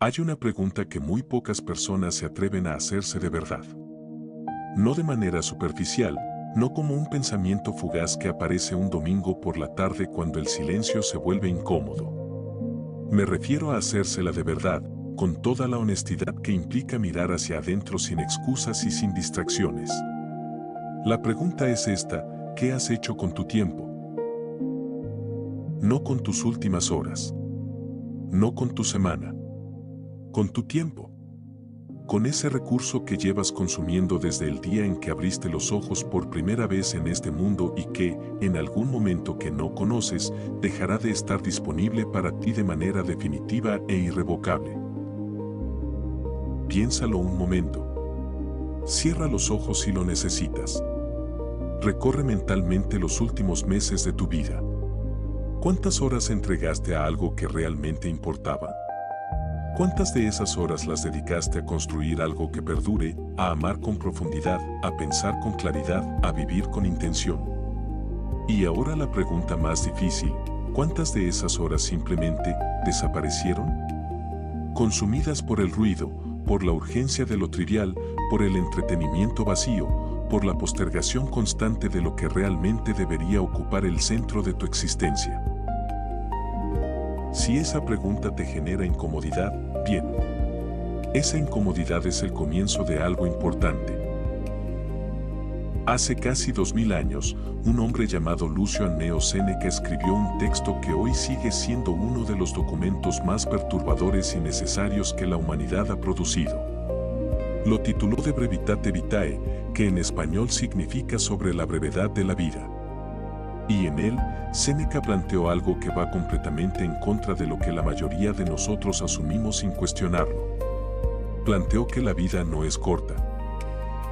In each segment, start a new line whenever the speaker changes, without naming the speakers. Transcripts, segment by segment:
Hay una pregunta que muy pocas personas se atreven a hacerse de verdad. No de manera superficial, no como un pensamiento fugaz que aparece un domingo por la tarde cuando el silencio se vuelve incómodo. Me refiero a hacérsela de verdad, con toda la honestidad que implica mirar hacia adentro sin excusas y sin distracciones. La pregunta es esta: ¿qué has hecho con tu tiempo? No con tus últimas horas. No con tu semana. Con tu tiempo. Con ese recurso que llevas consumiendo desde el día en que abriste los ojos por primera vez en este mundo y que, en algún momento que no conoces, dejará de estar disponible para ti de manera definitiva e irrevocable. Piénsalo un momento. Cierra los ojos si lo necesitas. Recorre mentalmente los últimos meses de tu vida. ¿Cuántas horas entregaste a algo que realmente importaba? ¿Cuántas de esas horas las dedicaste a construir algo que perdure, a amar con profundidad, a pensar con claridad, a vivir con intención? Y ahora la pregunta más difícil: ¿cuántas de esas horas simplemente desaparecieron? Consumidas por el ruido, por la urgencia de lo trivial, por el entretenimiento vacío, por la postergación constante de lo que realmente debería ocupar el centro de tu existencia. Si esa pregunta te genera incomodidad, bien. Esa incomodidad es el comienzo de algo importante. Hace casi 2000 años, un hombre llamado Lucio Anneo Séneca escribió un texto que hoy sigue siendo uno de los documentos más perturbadores y necesarios que la humanidad ha producido. Lo tituló De Brevitate Vitae, que en español significa sobre la brevedad de la vida. Y en él, Séneca planteó algo que va completamente en contra de lo que la mayoría de nosotros asumimos sin cuestionarlo. Planteó que la vida no es corta,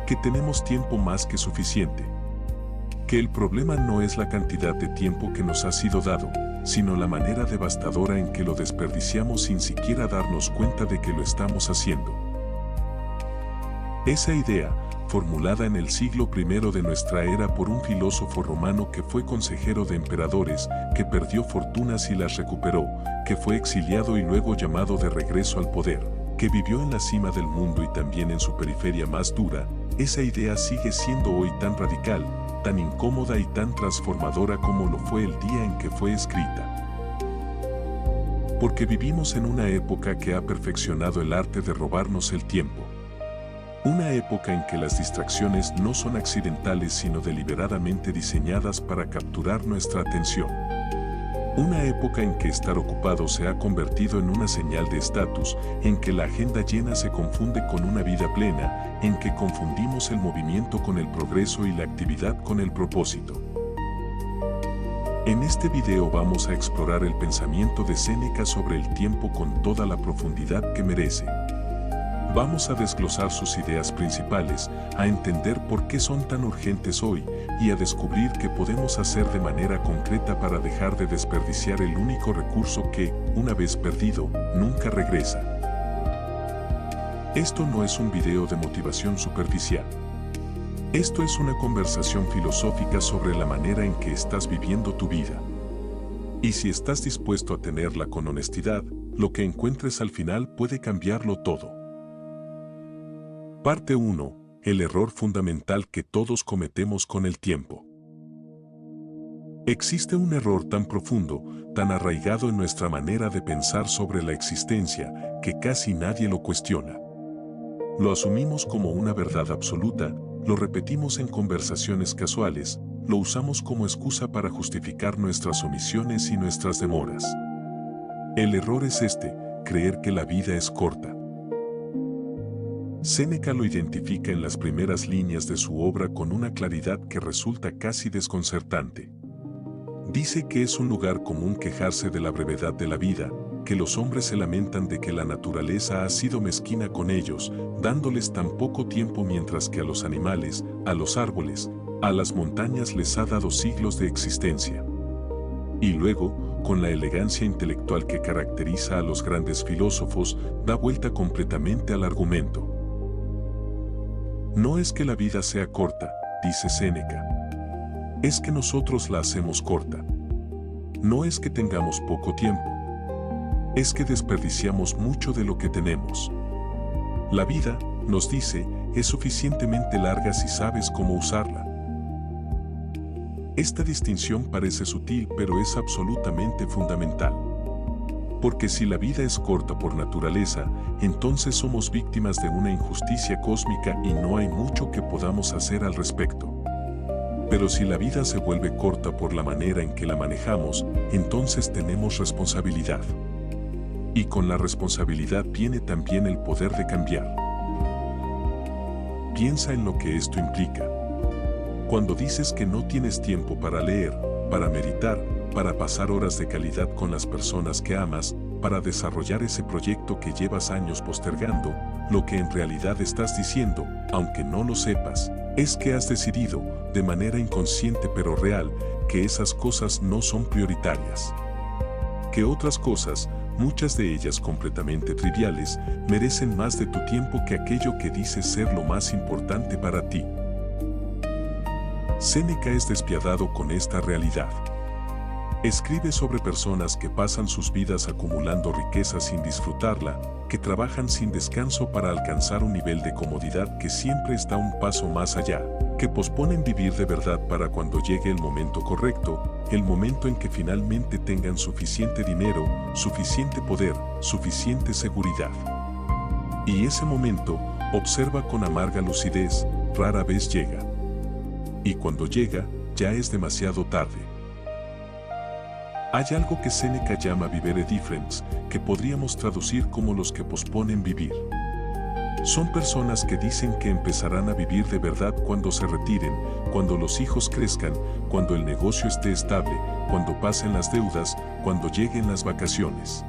que tenemos tiempo más que suficiente, que el problema no es la cantidad de tiempo que nos ha sido dado, sino la manera devastadora en que lo desperdiciamos sin siquiera darnos cuenta de que lo estamos haciendo. Esa idea, formulada en el siglo I de nuestra era por un filósofo romano que fue consejero de emperadores, que perdió fortunas y las recuperó, que fue exiliado y luego llamado de regreso al poder, que vivió en la cima del mundo y también en su periferia más dura, esa idea sigue siendo hoy tan radical, tan incómoda y tan transformadora como lo fue el día en que fue escrita. Porque vivimos en una época que ha perfeccionado el arte de robarnos el tiempo. Una época en que las distracciones no son accidentales sino deliberadamente diseñadas para capturar nuestra atención. Una época en que estar ocupado se ha convertido en una señal de estatus, en que la agenda llena se confunde con una vida plena, en que confundimos el movimiento con el progreso y la actividad con el propósito. En este video vamos a explorar el pensamiento de Séneca sobre el tiempo con toda la profundidad que merece. Vamos a desglosar sus ideas principales, a entender por qué son tan urgentes hoy y a descubrir qué podemos hacer de manera concreta para dejar de desperdiciar el único recurso que, una vez perdido, nunca regresa. Esto no es un video de motivación superficial. Esto es una conversación filosófica sobre la manera en que estás viviendo tu vida. Y si estás dispuesto a tenerla con honestidad, lo que encuentres al final puede cambiarlo todo. Parte 1. El error fundamental que todos cometemos con el tiempo. Existe un error tan profundo, tan arraigado en nuestra manera de pensar sobre la existencia, que casi nadie lo cuestiona. Lo asumimos como una verdad absoluta, lo repetimos en conversaciones casuales, lo usamos como excusa para justificar nuestras omisiones y nuestras demoras. El error es este: creer que la vida es corta. Séneca lo identifica en las primeras líneas de su obra con una claridad que resulta casi desconcertante. Dice que es un lugar común quejarse de la brevedad de la vida, que los hombres se lamentan de que la naturaleza ha sido mezquina con ellos, dándoles tan poco tiempo mientras que a los animales, a los árboles, a las montañas les ha dado siglos de existencia. Y luego, con la elegancia intelectual que caracteriza a los grandes filósofos, da vuelta completamente al argumento. No es que la vida sea corta, dice Séneca. Es que nosotros la hacemos corta. No es que tengamos poco tiempo. es que desperdiciamos mucho de lo que tenemos. La vida, nos dice, es suficientemente larga si sabes cómo usarla. Esta distinción parece sutil, pero es absolutamente fundamental. Porque si la vida es corta por naturaleza, entonces somos víctimas de una injusticia cósmica y no hay mucho que podamos hacer al respecto. Pero si la vida se vuelve corta por la manera en que la manejamos, entonces tenemos responsabilidad. Y con la responsabilidad viene también el poder de cambiar. Piensa en lo que esto implica. Cuando dices que no tienes tiempo para leer, para meditar, para pasar horas de calidad con las personas que amas, para desarrollar ese proyecto que llevas años postergando, lo que en realidad estás diciendo, aunque no lo sepas, es que has decidido, de manera inconsciente pero real, que esas cosas no son prioritarias. Que otras cosas, muchas de ellas completamente triviales, merecen más de tu tiempo que aquello que dices ser lo más importante para ti. Séneca es despiadado con esta realidad. Escribe sobre personas que pasan sus vidas acumulando riqueza sin disfrutarla, que trabajan sin descanso para alcanzar un nivel de comodidad que siempre está un paso más allá, que posponen vivir de verdad para cuando llegue el momento correcto, el momento en que finalmente tengan suficiente dinero, suficiente poder, suficiente seguridad. Y ese momento, observa con amarga lucidez, rara vez llega. Y cuando llega, ya es demasiado tarde. Hay algo que Séneca llama vivere differens, que podríamos traducir como los que posponen vivir. Son personas que dicen que empezarán a vivir de verdad cuando se retiren, cuando los hijos crezcan, cuando el negocio esté estable, cuando pasen las deudas, cuando lleguen las vacaciones.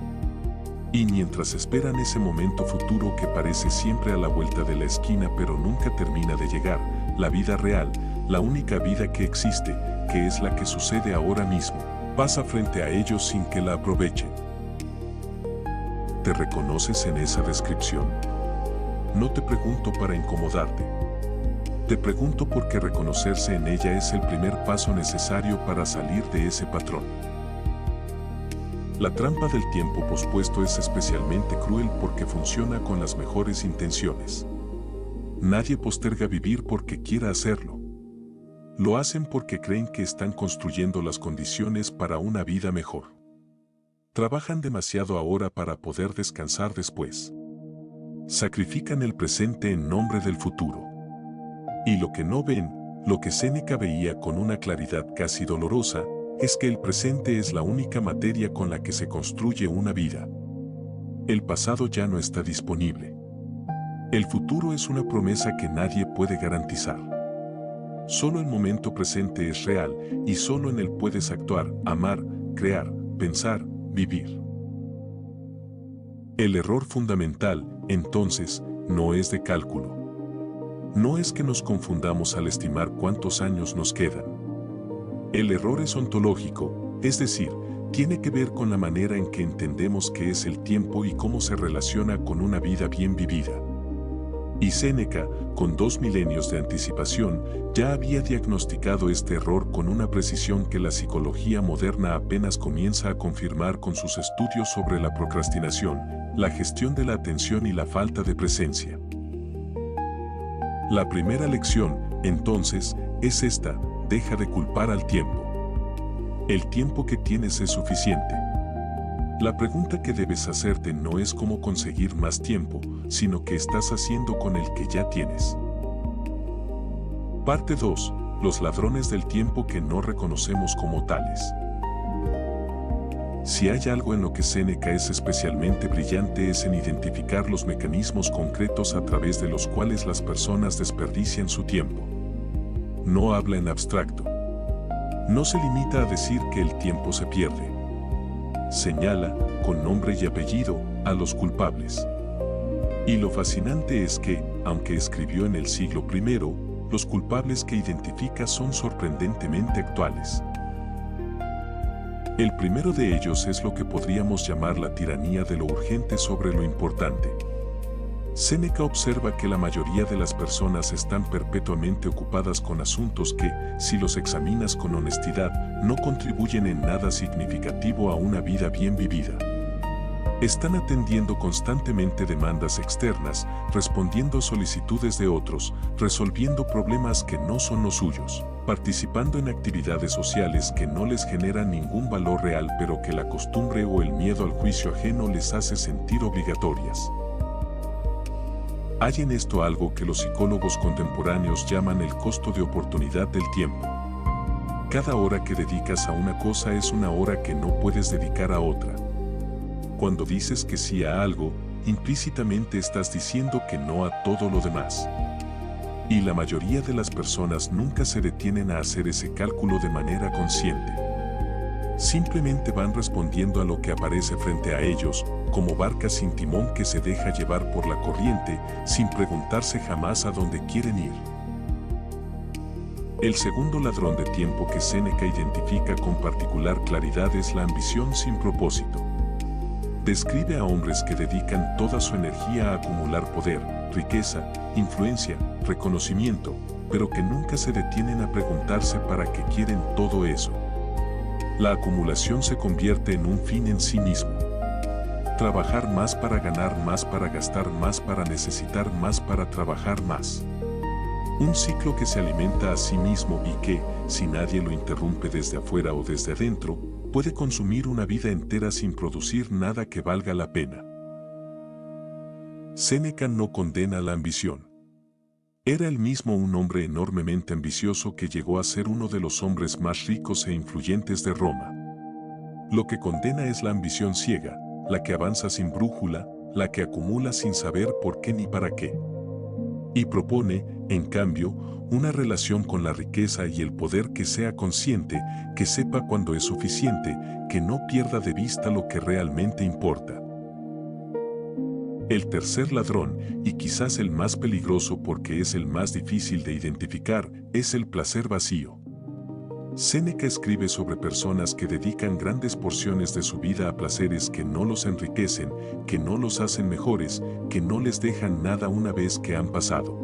Y mientras esperan ese momento futuro que parece siempre a la vuelta de la esquina pero nunca termina de llegar, la vida real, la única vida que existe, que es la que sucede ahora mismo, pasa frente a ellos sin que la aprovechen. ¿Te reconoces en esa descripción? No te pregunto para incomodarte. Te pregunto porque reconocerse en ella es el primer paso necesario para salir de ese patrón. La trampa del tiempo pospuesto es especialmente cruel porque funciona con las mejores intenciones. Nadie posterga vivir porque quiera hacerlo. Lo hacen porque creen que están construyendo las condiciones para una vida mejor. Trabajan demasiado ahora para poder descansar después. Sacrifican el presente en nombre del futuro. Y lo que no ven, lo que Séneca veía con una claridad casi dolorosa, es que el presente es la única materia con la que se construye una vida. El pasado ya no está disponible. El futuro es una promesa que nadie puede garantizar. Solo el momento presente es real y solo en él puedes actuar, amar, crear, pensar, vivir. El error fundamental, entonces, no es de cálculo. No es que nos confundamos al estimar cuántos años nos quedan. El error es ontológico, es decir, tiene que ver con la manera en que entendemos qué es el tiempo y cómo se relaciona con una vida bien vivida. Y Séneca, con 2 milenios de anticipación, ya había diagnosticado este error con una precisión que la psicología moderna apenas comienza a confirmar con sus estudios sobre la procrastinación, la gestión de la atención y la falta de presencia. La primera lección, entonces, es esta: deja de culpar al tiempo. El tiempo que tienes es suficiente. La pregunta que debes hacerte no es cómo conseguir más tiempo, sino qué estás haciendo con el que ya tienes. Parte 2. Los ladrones del tiempo que no reconocemos como tales. Si hay algo en lo que Séneca es especialmente brillante es en identificar los mecanismos concretos a través de los cuales las personas desperdician su tiempo. No habla en abstracto. No se limita a decir que el tiempo se pierde. Señala, con nombre y apellido, a los culpables. Y lo fascinante es que, aunque escribió en el siglo I, los culpables que identifica son sorprendentemente actuales. El primero de ellos es lo que podríamos llamar la tiranía de lo urgente sobre lo importante. Séneca observa que la mayoría de las personas están perpetuamente ocupadas con asuntos que, si los examinas con honestidad, no contribuyen en nada significativo a una vida bien vivida. Están atendiendo constantemente demandas externas, respondiendo solicitudes de otros, resolviendo problemas que no son los suyos, participando en actividades sociales que no les generan ningún valor real pero que la costumbre o el miedo al juicio ajeno les hace sentir obligatorias. Hay en esto algo que los psicólogos contemporáneos llaman el costo de oportunidad del tiempo. Cada hora que dedicas a una cosa es una hora que no puedes dedicar a otra. Cuando dices que sí a algo, implícitamente estás diciendo que no a todo lo demás. Y la mayoría de las personas nunca se detienen a hacer ese cálculo de manera consciente. Simplemente van respondiendo a lo que aparece frente a ellos, como barca sin timón que se deja llevar por la corriente, sin preguntarse jamás a dónde quieren ir. El segundo ladrón de tiempo que Séneca identifica con particular claridad es la ambición sin propósito. Describe a hombres que dedican toda su energía a acumular poder, riqueza, influencia, reconocimiento, pero que nunca se detienen a preguntarse para qué quieren todo eso. La acumulación se convierte en un fin en sí mismo. Trabajar más para ganar más, para gastar más, para necesitar más, para trabajar más. Un ciclo que se alimenta a sí mismo y que, si nadie lo interrumpe desde afuera o desde adentro, puede consumir una vida entera sin producir nada que valga la pena. Séneca no condena la ambición. Era él mismo un hombre enormemente ambicioso que llegó a ser uno de los hombres más ricos e influyentes de Roma. Lo que condena es la ambición ciega, la que avanza sin brújula, la que acumula sin saber por qué ni para qué. Y propone, en cambio, una relación con la riqueza y el poder que sea consciente, que sepa cuándo es suficiente, que no pierda de vista lo que realmente importa. El tercer ladrón, y quizás el más peligroso porque es el más difícil de identificar, es el placer vacío. Séneca escribe sobre personas que dedican grandes porciones de su vida a placeres que no los enriquecen, que no los hacen mejores, que no les dejan nada una vez que han pasado.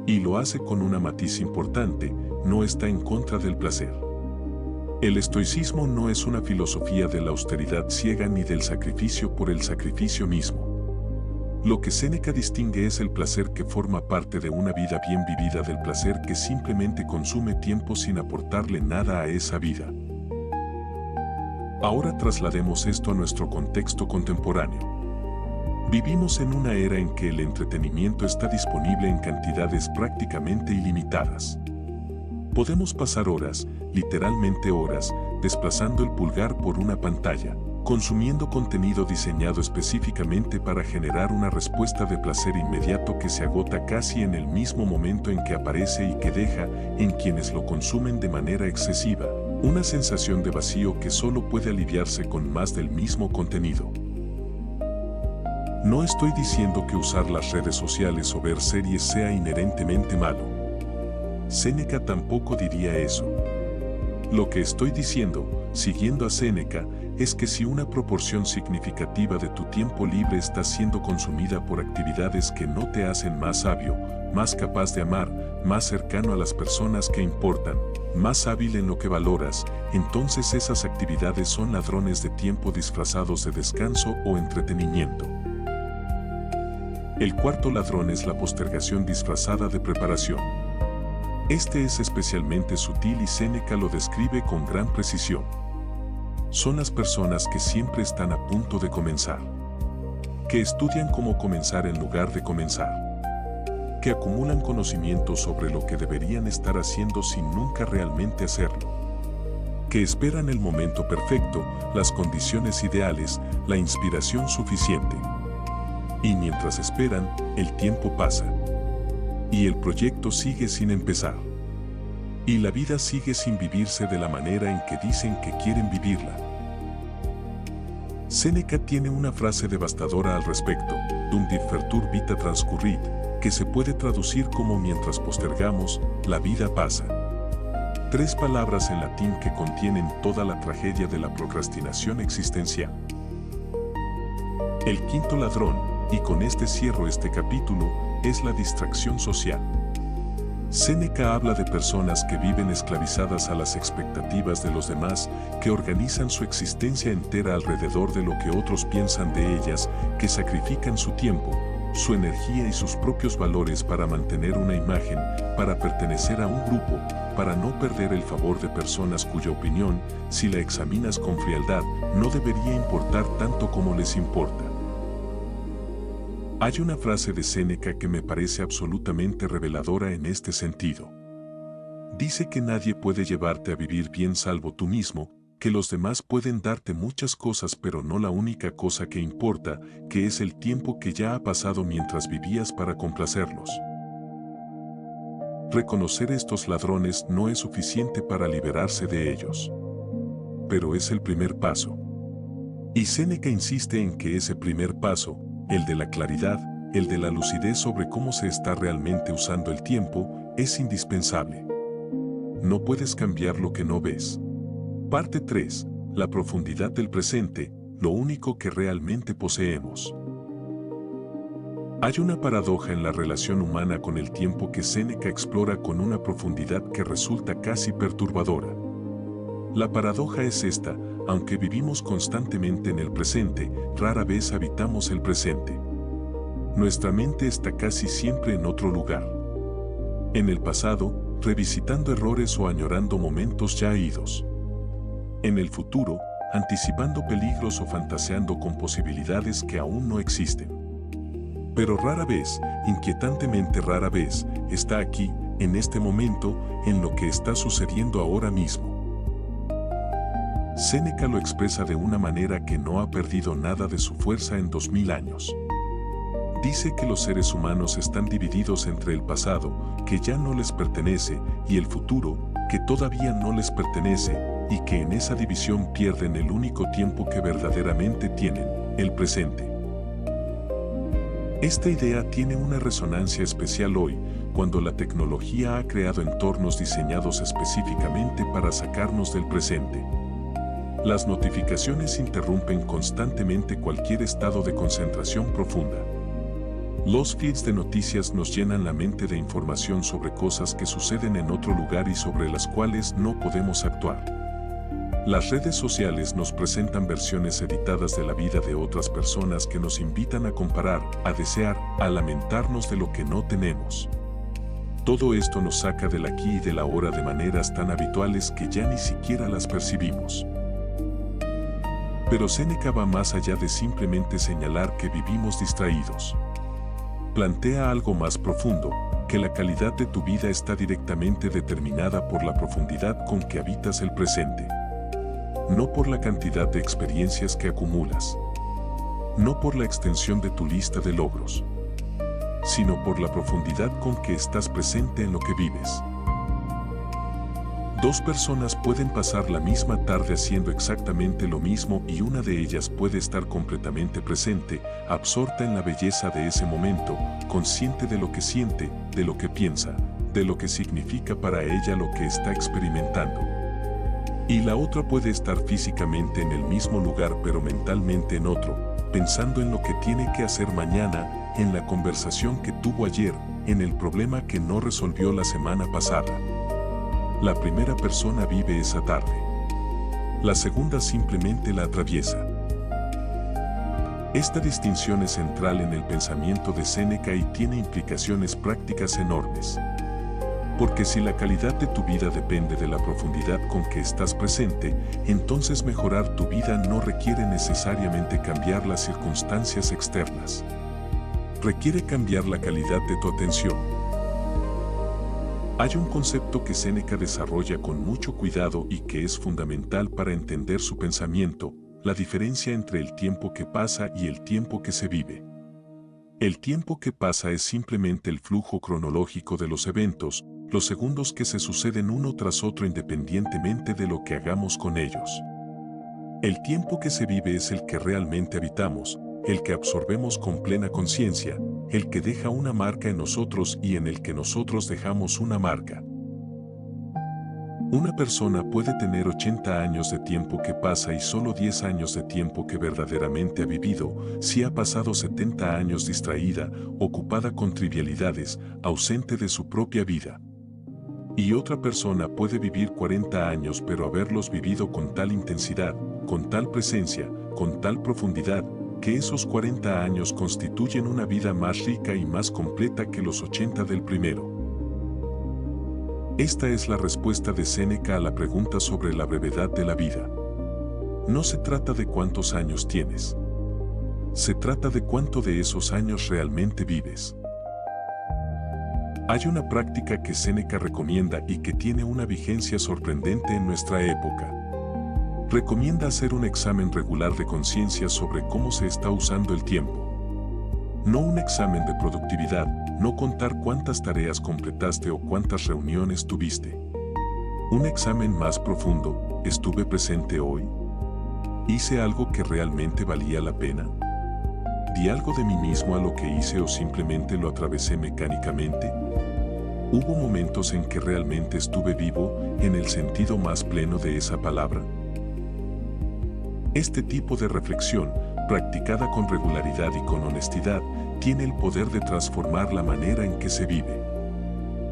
Y lo hace con una matiz importante: no está en contra del placer. El estoicismo no es una filosofía de la austeridad ciega ni del sacrificio por el sacrificio mismo. Lo que Séneca distingue es el placer que forma parte de una vida bien vivida del placer que simplemente consume tiempo sin aportarle nada a esa vida. Ahora traslademos esto a nuestro contexto contemporáneo. Vivimos en una era en que el entretenimiento está disponible en cantidades prácticamente ilimitadas. Podemos pasar horas, literalmente horas, desplazando el pulgar por una pantalla, consumiendo contenido diseñado específicamente para generar una respuesta de placer inmediato que se agota casi en el mismo momento en que aparece y que deja, en quienes lo consumen de manera excesiva, una sensación de vacío que solo puede aliviarse con más del mismo contenido. No estoy diciendo que usar las redes sociales o ver series sea inherentemente malo. Séneca tampoco diría eso. Lo que estoy diciendo, siguiendo a Séneca, es que si una proporción significativa de tu tiempo libre está siendo consumida por actividades que no te hacen más sabio, más capaz de amar, más cercano a las personas que importan, más hábil en lo que valoras, entonces esas actividades son ladrones de tiempo disfrazados de descanso o entretenimiento. El cuarto ladrón es la postergación disfrazada de preparación. Este es especialmente sutil y Séneca lo describe con gran precisión. Son las personas que siempre están a punto de comenzar, que estudian cómo comenzar en lugar de comenzar, que acumulan conocimientos sobre lo que deberían estar haciendo sin nunca realmente hacerlo, que esperan el momento perfecto, las condiciones ideales, la inspiración suficiente. Y mientras esperan, el tiempo pasa. Y el proyecto sigue sin empezar. Y la vida sigue sin vivirse de la manera en que dicen que quieren vivirla. Séneca tiene una frase devastadora al respecto, dum differtur vita transcurrit, que se puede traducir como mientras postergamos, la vida pasa. 3 palabras en latín que contienen toda la tragedia de la procrastinación existencial. El quinto ladrón, y con este cierro este capítulo, es la distracción social. Séneca habla de personas que viven esclavizadas a las expectativas de los demás, que organizan su existencia entera alrededor de lo que otros piensan de ellas, que sacrifican su tiempo, su energía y sus propios valores para mantener una imagen, para pertenecer a un grupo, para no perder el favor de personas cuya opinión, si la examinas con frialdad, no debería importar tanto como les importa. Hay una frase de Séneca que me parece absolutamente reveladora en este sentido. Dice que nadie puede llevarte a vivir bien salvo tú mismo, que los demás pueden darte muchas cosas pero no la única cosa que importa, que es el tiempo que ya ha pasado mientras vivías para complacerlos. Reconocer estos ladrones no es suficiente para liberarse de ellos. Pero es el primer paso. Y Séneca insiste en que ese primer paso, el de la claridad, el de la lucidez sobre cómo se está realmente usando el tiempo, es indispensable. No puedes cambiar lo que no ves. Parte 3. La profundidad del presente, lo único que realmente poseemos. Hay una paradoja en la relación humana con el tiempo que Séneca explora con una profundidad que resulta casi perturbadora. La paradoja es esta: aunque vivimos constantemente en el presente, rara vez habitamos el presente. Nuestra mente está casi siempre en otro lugar. En el pasado, revisitando errores o añorando momentos ya idos. En el futuro, anticipando peligros o fantaseando con posibilidades que aún no existen. Pero rara vez, inquietantemente rara vez, está aquí, en este momento, en lo que está sucediendo ahora mismo. Séneca lo expresa de una manera que no ha perdido nada de su fuerza en 2000 años. Dice que los seres humanos están divididos entre el pasado, que ya no les pertenece, y el futuro, que todavía no les pertenece, y que en esa división pierden el único tiempo que verdaderamente tienen, el presente. Esta idea tiene una resonancia especial hoy, cuando la tecnología ha creado entornos diseñados específicamente para sacarnos del presente. Las notificaciones interrumpen constantemente cualquier estado de concentración profunda. Los feeds de noticias nos llenan la mente de información sobre cosas que suceden en otro lugar y sobre las cuales no podemos actuar. Las redes sociales nos presentan versiones editadas de la vida de otras personas que nos invitan a comparar, a desear, a lamentarnos de lo que no tenemos. Todo esto nos saca del aquí y del ahora de maneras tan habituales que ya ni siquiera las percibimos. Pero Séneca va más allá de simplemente señalar que vivimos distraídos. Plantea algo más profundo, que la calidad de tu vida está directamente determinada por la profundidad con que habitas el presente. No por la cantidad de experiencias que acumulas. No por la extensión de tu lista de logros. Sino por la profundidad con que estás presente en lo que vives. Dos personas pueden pasar la misma tarde haciendo exactamente lo mismo y una de ellas puede estar completamente presente, absorta en la belleza de ese momento, consciente de lo que siente, de lo que piensa, de lo que significa para ella lo que está experimentando. Y la otra puede estar físicamente en el mismo lugar pero mentalmente en otro, pensando en lo que tiene que hacer mañana, en la conversación que tuvo ayer, en el problema que no resolvió la semana pasada. La primera persona vive esa tarde. La segunda simplemente la atraviesa. Esta distinción es central en el pensamiento de Séneca y tiene implicaciones prácticas enormes. Porque si la calidad de tu vida depende de la profundidad con que estás presente, entonces mejorar tu vida no requiere necesariamente cambiar las circunstancias externas. Requiere cambiar la calidad de tu atención. Hay un concepto que Séneca desarrolla con mucho cuidado y que es fundamental para entender su pensamiento: la diferencia entre el tiempo que pasa y el tiempo que se vive. El tiempo que pasa es simplemente el flujo cronológico de los eventos, los segundos que se suceden uno tras otro independientemente de lo que hagamos con ellos. El tiempo que se vive es el que realmente habitamos, el que absorbemos con plena conciencia, el que deja una marca en nosotros y en el que nosotros dejamos una marca. Una persona puede tener 80 años de tiempo que pasa y solo 10 años de tiempo que verdaderamente ha vivido, si ha pasado 70 años distraída, ocupada con trivialidades, ausente de su propia vida. Y otra persona puede vivir 40 años pero haberlos vivido con tal intensidad, con tal presencia, con tal profundidad, que esos 40 años constituyen una vida más rica y más completa que los 80 del primero. Esta es la respuesta de Séneca a la pregunta sobre la brevedad de la vida. No se trata de cuántos años tienes. Se trata de cuánto de esos años realmente vives. Hay una práctica que Séneca recomienda y que tiene una vigencia sorprendente en nuestra época. Recomienda hacer un examen regular de conciencia sobre cómo se está usando el tiempo. No un examen de productividad, no contar cuántas tareas completaste o cuántas reuniones tuviste. Un examen más profundo, ¿estuve presente hoy? ¿Hice algo que realmente valía la pena? ¿Di algo de mí mismo a lo que hice o simplemente lo atravesé mecánicamente? ¿Hubo momentos en que realmente estuve vivo, en el sentido más pleno de esa palabra? Este tipo de reflexión, practicada con regularidad y con honestidad, tiene el poder de transformar la manera en que se vive.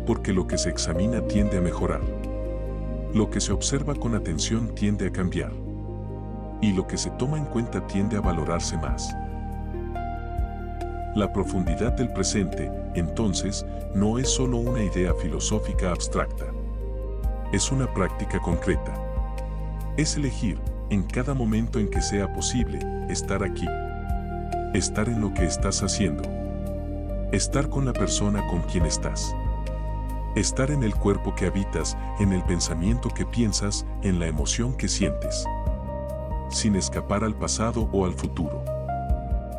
Porque lo que se examina tiende a mejorar. Lo que se observa con atención tiende a cambiar. Y lo que se toma en cuenta tiende a valorarse más. La profundidad del presente, entonces, no es solo una idea filosófica abstracta. Es una práctica concreta. Es elegir, en cada momento en que sea posible, estar aquí. Estar en lo que estás haciendo. Estar con la persona con quien estás. Estar en el cuerpo que habitas, en el pensamiento que piensas, en la emoción que sientes. Sin escapar al pasado o al futuro.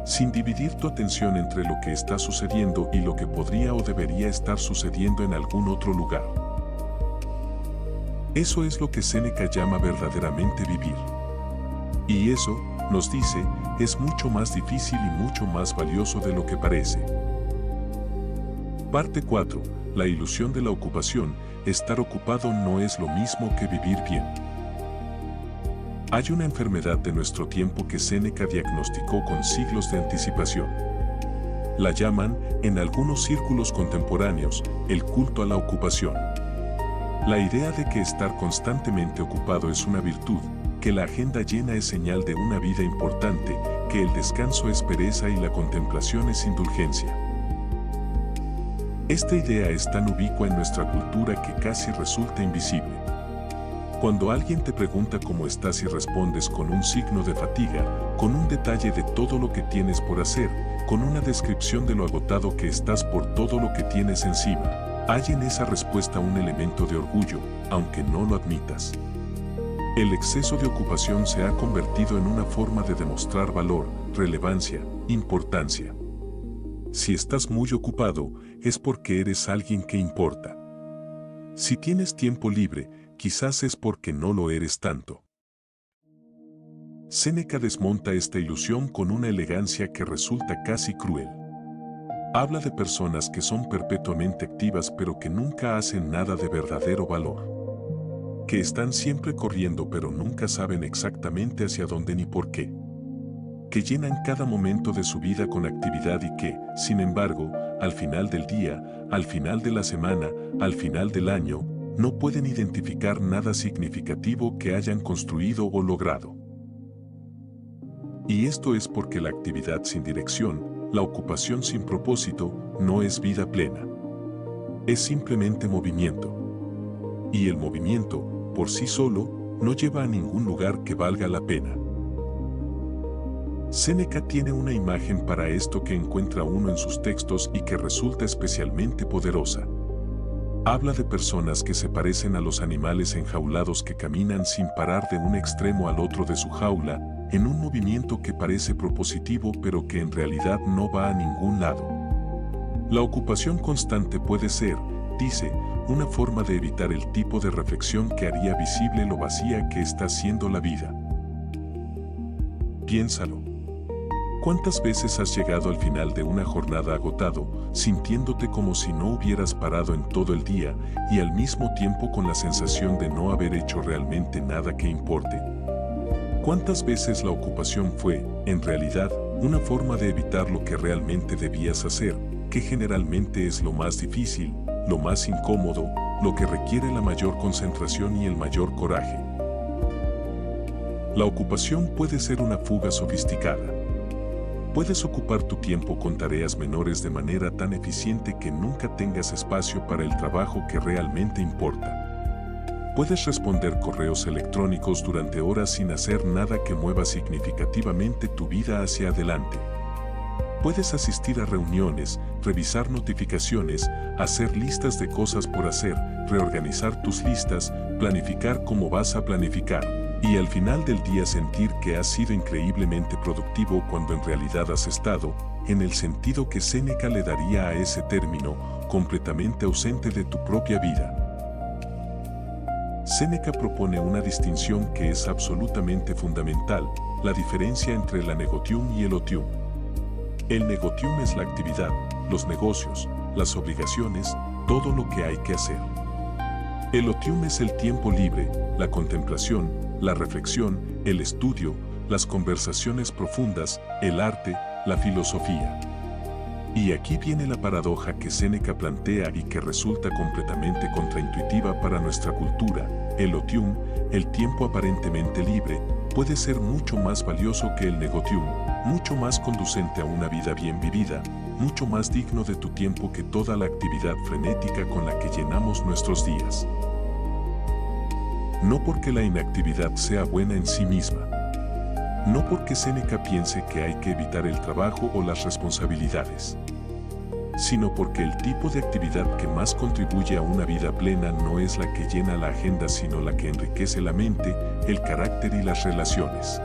Sin dividir tu atención entre lo que está sucediendo y lo que podría o debería estar sucediendo en algún otro lugar. Eso es lo que Séneca llama verdaderamente vivir. Y eso, nos dice, es mucho más difícil y mucho más valioso de lo que parece. Parte 4. La ilusión de la ocupación. Estar ocupado no es lo mismo que vivir bien. Hay una enfermedad de nuestro tiempo que Séneca diagnosticó con siglos de anticipación. La llaman, en algunos círculos contemporáneos, el culto a la ocupación. La idea de que estar constantemente ocupado es una virtud, que la agenda llena es señal de una vida importante, que el descanso es pereza y la contemplación es indulgencia. Esta idea es tan ubicua en nuestra cultura que casi resulta invisible. Cuando alguien te pregunta cómo estás y respondes con un signo de fatiga, con un detalle de todo lo que tienes por hacer, con una descripción de lo agotado que estás por todo lo que tienes encima, hay en esa respuesta un elemento de orgullo, aunque no lo admitas. El exceso de ocupación se ha convertido en una forma de demostrar valor, relevancia, importancia. Si estás muy ocupado, es porque eres alguien que importa. Si tienes tiempo libre, quizás es porque no lo eres tanto. Séneca desmonta esta ilusión con una elegancia que resulta casi cruel. Habla de personas que son perpetuamente activas pero que nunca hacen nada de verdadero valor. Que están siempre corriendo pero nunca saben exactamente hacia dónde ni por qué. Que llenan cada momento de su vida con actividad y que, sin embargo, al final del día, al final de la semana, al final del año, no pueden identificar nada significativo que hayan construido o logrado. Y esto es porque la actividad sin dirección, la ocupación sin propósito, no es vida plena. Es simplemente movimiento. Y el movimiento, por sí solo, no lleva a ningún lugar que valga la pena. Séneca tiene una imagen para esto que encuentra uno en sus textos y que resulta especialmente poderosa. Habla de personas que se parecen a los animales enjaulados que caminan sin parar de un extremo al otro de su jaula, en un movimiento que parece propositivo pero que en realidad no va a ningún lado. La ocupación constante puede ser, dice, una forma de evitar el tipo de reflexión que haría visible lo vacía que está siendo la vida. Piénsalo. ¿Cuántas veces has llegado al final de una jornada agotado, sintiéndote como si no hubieras parado en todo el día y al mismo tiempo con la sensación de no haber hecho realmente nada que importe? ¿Cuántas veces la ocupación fue, en realidad, una forma de evitar lo que realmente debías hacer, que generalmente es lo más difícil, lo más incómodo, lo que requiere la mayor concentración y el mayor coraje. La ocupación puede ser una fuga sofisticada. Puedes ocupar tu tiempo con tareas menores de manera tan eficiente que nunca tengas espacio para el trabajo que realmente importa. Puedes responder correos electrónicos durante horas sin hacer nada que mueva significativamente tu vida hacia adelante. Puedes asistir a reuniones, revisar notificaciones, hacer listas de cosas por hacer, reorganizar tus listas, planificar cómo vas a planificar, y al final del día sentir que has sido increíblemente productivo cuando en realidad has estado, en el sentido que Séneca le daría a ese término, completamente ausente de tu propia vida. Séneca propone una distinción que es absolutamente fundamental, la diferencia entre la negotium y el otium. El negotium es la actividad, los negocios, las obligaciones, todo lo que hay que hacer. El otium es el tiempo libre, la contemplación, la reflexión, el estudio, las conversaciones profundas, el arte, la filosofía. Y aquí viene la paradoja que Séneca plantea y que resulta completamente contraintuitiva para nuestra cultura. El otium, el tiempo aparentemente libre, puede ser mucho más valioso que el negotium, mucho más conducente a una vida bien vivida, mucho más digno de tu tiempo que toda la actividad frenética con la que llenamos nuestros días. No porque la inactividad sea buena en sí misma. No porque Séneca piense que hay que evitar el trabajo o las responsabilidades, sino porque el tipo de actividad que más contribuye a una vida plena no es la que llena la agenda, sino la que enriquece la mente, el carácter y las relaciones.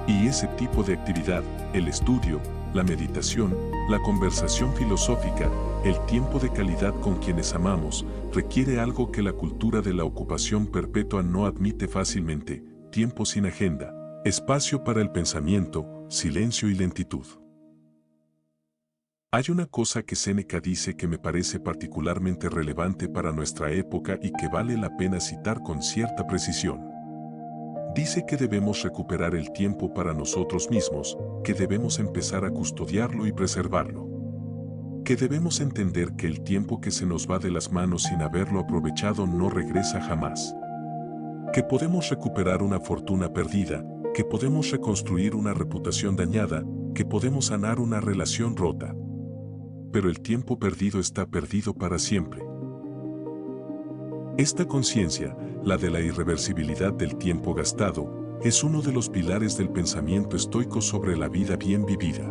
Y ese tipo de actividad, el estudio, la meditación, la conversación filosófica, el tiempo de calidad con quienes amamos, requiere algo que la cultura de la ocupación perpetua no admite fácilmente: tiempo sin agenda, espacio para el pensamiento, silencio y lentitud. Hay una cosa que Séneca dice que me parece particularmente relevante para nuestra época y que vale la pena citar con cierta precisión. Dice que debemos recuperar el tiempo para nosotros mismos, que debemos empezar a custodiarlo y preservarlo. Que debemos entender que el tiempo que se nos va de las manos sin haberlo aprovechado no regresa jamás. Que podemos recuperar una fortuna perdida, que podemos reconstruir una reputación dañada, que podemos sanar una relación rota. Pero el tiempo perdido está perdido para siempre. Esta conciencia, la de la irreversibilidad del tiempo gastado, es uno de los pilares del pensamiento estoico sobre la vida bien vivida.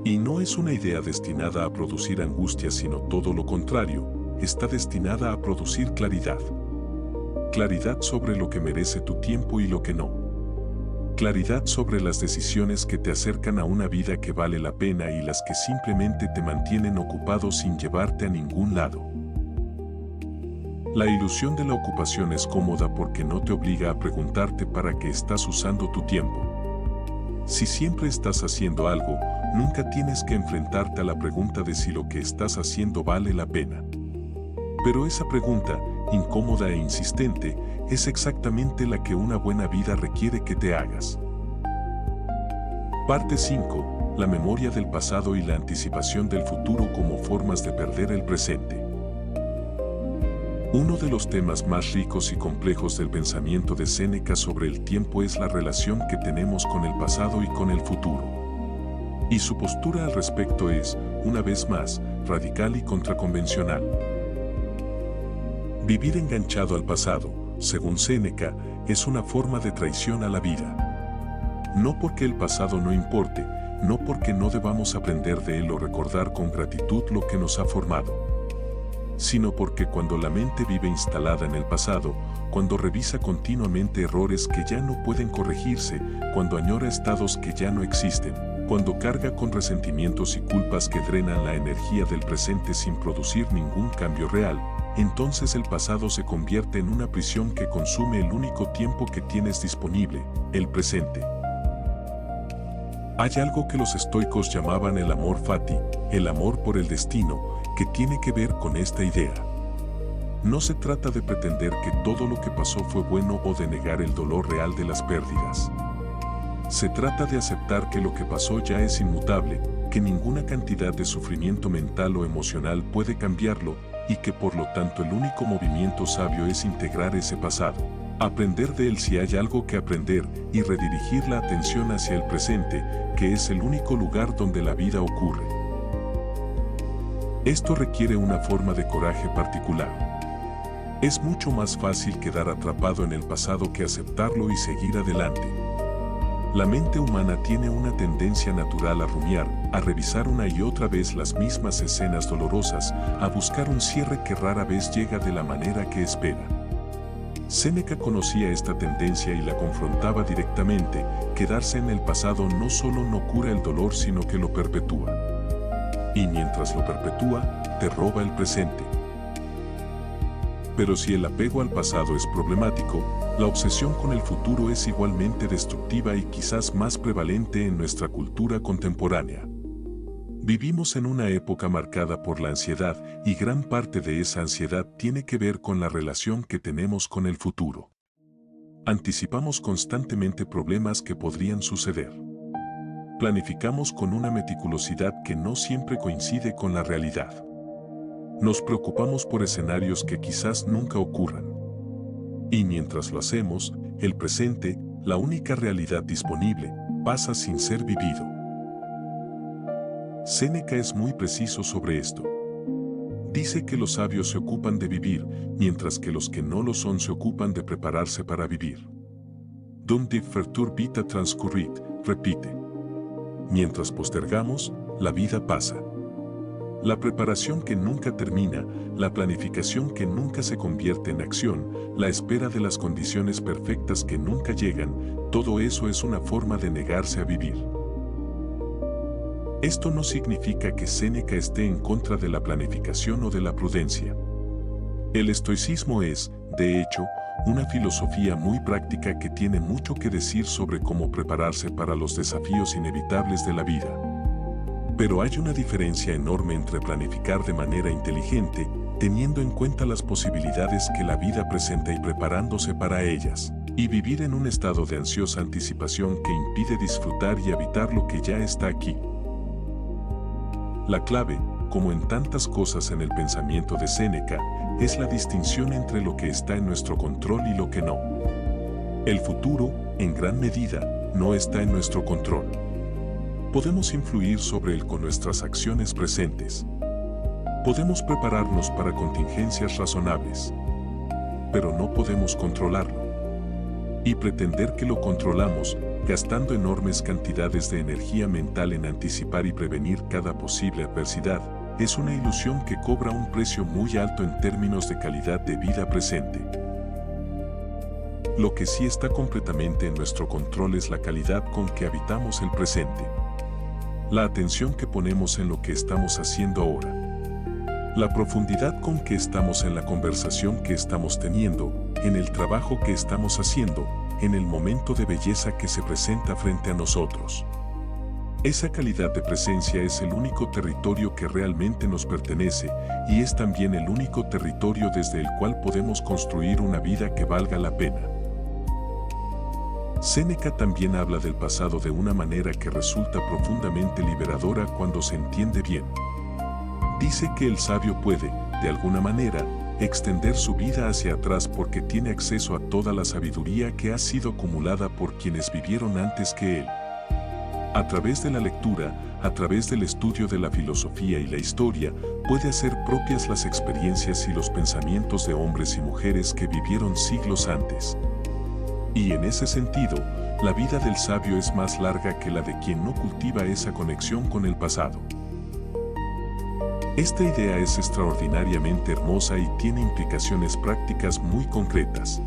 Y no es una idea destinada a producir angustia, sino todo lo contrario, está destinada a producir claridad. Claridad sobre lo que merece tu tiempo y lo que no. Claridad sobre las decisiones que te acercan a una vida que vale la pena y las que simplemente te mantienen ocupado sin llevarte a ningún lado. La ilusión de la ocupación es cómoda porque no te obliga a preguntarte para qué estás usando tu tiempo. Si siempre estás haciendo algo, nunca tienes que enfrentarte a la pregunta de si lo que estás haciendo vale la pena. Pero esa pregunta, incómoda e insistente, es exactamente la que una buena vida requiere que te hagas. Parte 5. La memoria del pasado y la anticipación del futuro como formas de perder el presente. Uno de los temas más ricos y complejos del pensamiento de Séneca sobre el tiempo es la relación que tenemos con el pasado y con el futuro. Y su postura al respecto es, una vez más, radical y contraconvencional. Vivir enganchado al pasado, según Séneca, es una forma de traición a la vida. No porque el pasado no importe, no porque no debamos aprender de él o recordar con gratitud lo que nos ha formado, sino porque cuando la mente vive instalada en el pasado, cuando revisa continuamente errores que ya no pueden corregirse, cuando añora estados que ya no existen, cuando carga con resentimientos y culpas que drenan la energía del presente sin producir ningún cambio real, entonces el pasado se convierte en una prisión que consume el único tiempo que tienes disponible, el presente. Hay algo que los estoicos llamaban el amor fati, el amor por el destino, que tiene que ver con esta idea. No se trata de pretender que todo lo que pasó fue bueno o de negar el dolor real de las pérdidas. Se trata de aceptar que lo que pasó ya es inmutable, que ninguna cantidad de sufrimiento mental o emocional puede cambiarlo, y que por lo tanto el único movimiento sabio es integrar ese pasado, aprender de él si hay algo que aprender y redirigir la atención hacia el presente, que es el único lugar donde la vida ocurre. Esto requiere una forma de coraje particular. Es mucho más fácil quedar atrapado en el pasado que aceptarlo y seguir adelante. La mente humana tiene una tendencia natural a rumiar, a revisar una y otra vez las mismas escenas dolorosas, a buscar un cierre que rara vez llega de la manera que espera. Séneca conocía esta tendencia y la confrontaba directamente. Quedarse en el pasado no solo no cura el dolor, sino que lo perpetúa. Y mientras lo perpetúa, te roba el presente. Pero si el apego al pasado es problemático, la obsesión con el futuro es igualmente destructiva y quizás más prevalente en nuestra cultura contemporánea. Vivimos en una época marcada por la ansiedad y gran parte de esa ansiedad tiene que ver con la relación que tenemos con el futuro. Anticipamos constantemente problemas que podrían suceder. Planificamos con una meticulosidad que no siempre coincide con la realidad. Nos preocupamos por escenarios que quizás nunca ocurran. Y mientras lo hacemos, el presente, la única realidad disponible, pasa sin ser vivido. Séneca es muy preciso sobre esto. Dice que los sabios se ocupan de vivir, mientras que los que no lo son se ocupan de prepararse para vivir. Donde futur vita transcurrit, repite. Mientras postergamos, la vida pasa. La preparación que nunca termina, la planificación que nunca se convierte en acción, la espera de las condiciones perfectas que nunca llegan, todo eso es una forma de negarse a vivir. Esto no significa que Séneca esté en contra de la planificación o de la prudencia. El estoicismo es, de hecho, una filosofía muy práctica que tiene mucho que decir sobre cómo prepararse para los desafíos inevitables de la vida. Pero hay una diferencia enorme entre planificar de manera inteligente, teniendo en cuenta las posibilidades que la vida presenta y preparándose para ellas, y vivir en un estado de ansiosa anticipación que impide disfrutar y habitar lo que ya está aquí. La clave, como en tantas cosas en el pensamiento de Séneca, es la distinción entre lo que está en nuestro control y lo que no. El futuro, en gran medida, no está en nuestro control. Podemos influir sobre él con nuestras acciones presentes. Podemos prepararnos para contingencias razonables. Pero no podemos controlarlo. Y pretender que lo controlamos, gastando enormes cantidades de energía mental en anticipar y prevenir cada posible adversidad, es una ilusión que cobra un precio muy alto en términos de calidad de vida presente. Lo que sí está completamente en nuestro control es la calidad con que habitamos el presente. La atención que ponemos en lo que estamos haciendo ahora. La profundidad con que estamos en la conversación que estamos teniendo, en el trabajo que estamos haciendo, en el momento de belleza que se presenta frente a nosotros. Esa calidad de presencia es el único territorio que realmente nos pertenece y es también el único territorio desde el cual podemos construir una vida que valga la pena. Séneca también habla del pasado de una manera que resulta profundamente liberadora cuando se entiende bien. Dice que el sabio puede, de alguna manera, extender su vida hacia atrás porque tiene acceso a toda la sabiduría que ha sido acumulada por quienes vivieron antes que él. A través de la lectura, a través del estudio de la filosofía y la historia, puede hacer propias las experiencias y los pensamientos de hombres y mujeres que vivieron siglos antes. Y en ese sentido, la vida del sabio es más larga que la de quien no cultiva esa conexión con el pasado. Esta idea es extraordinariamente hermosa y tiene implicaciones prácticas muy concretas.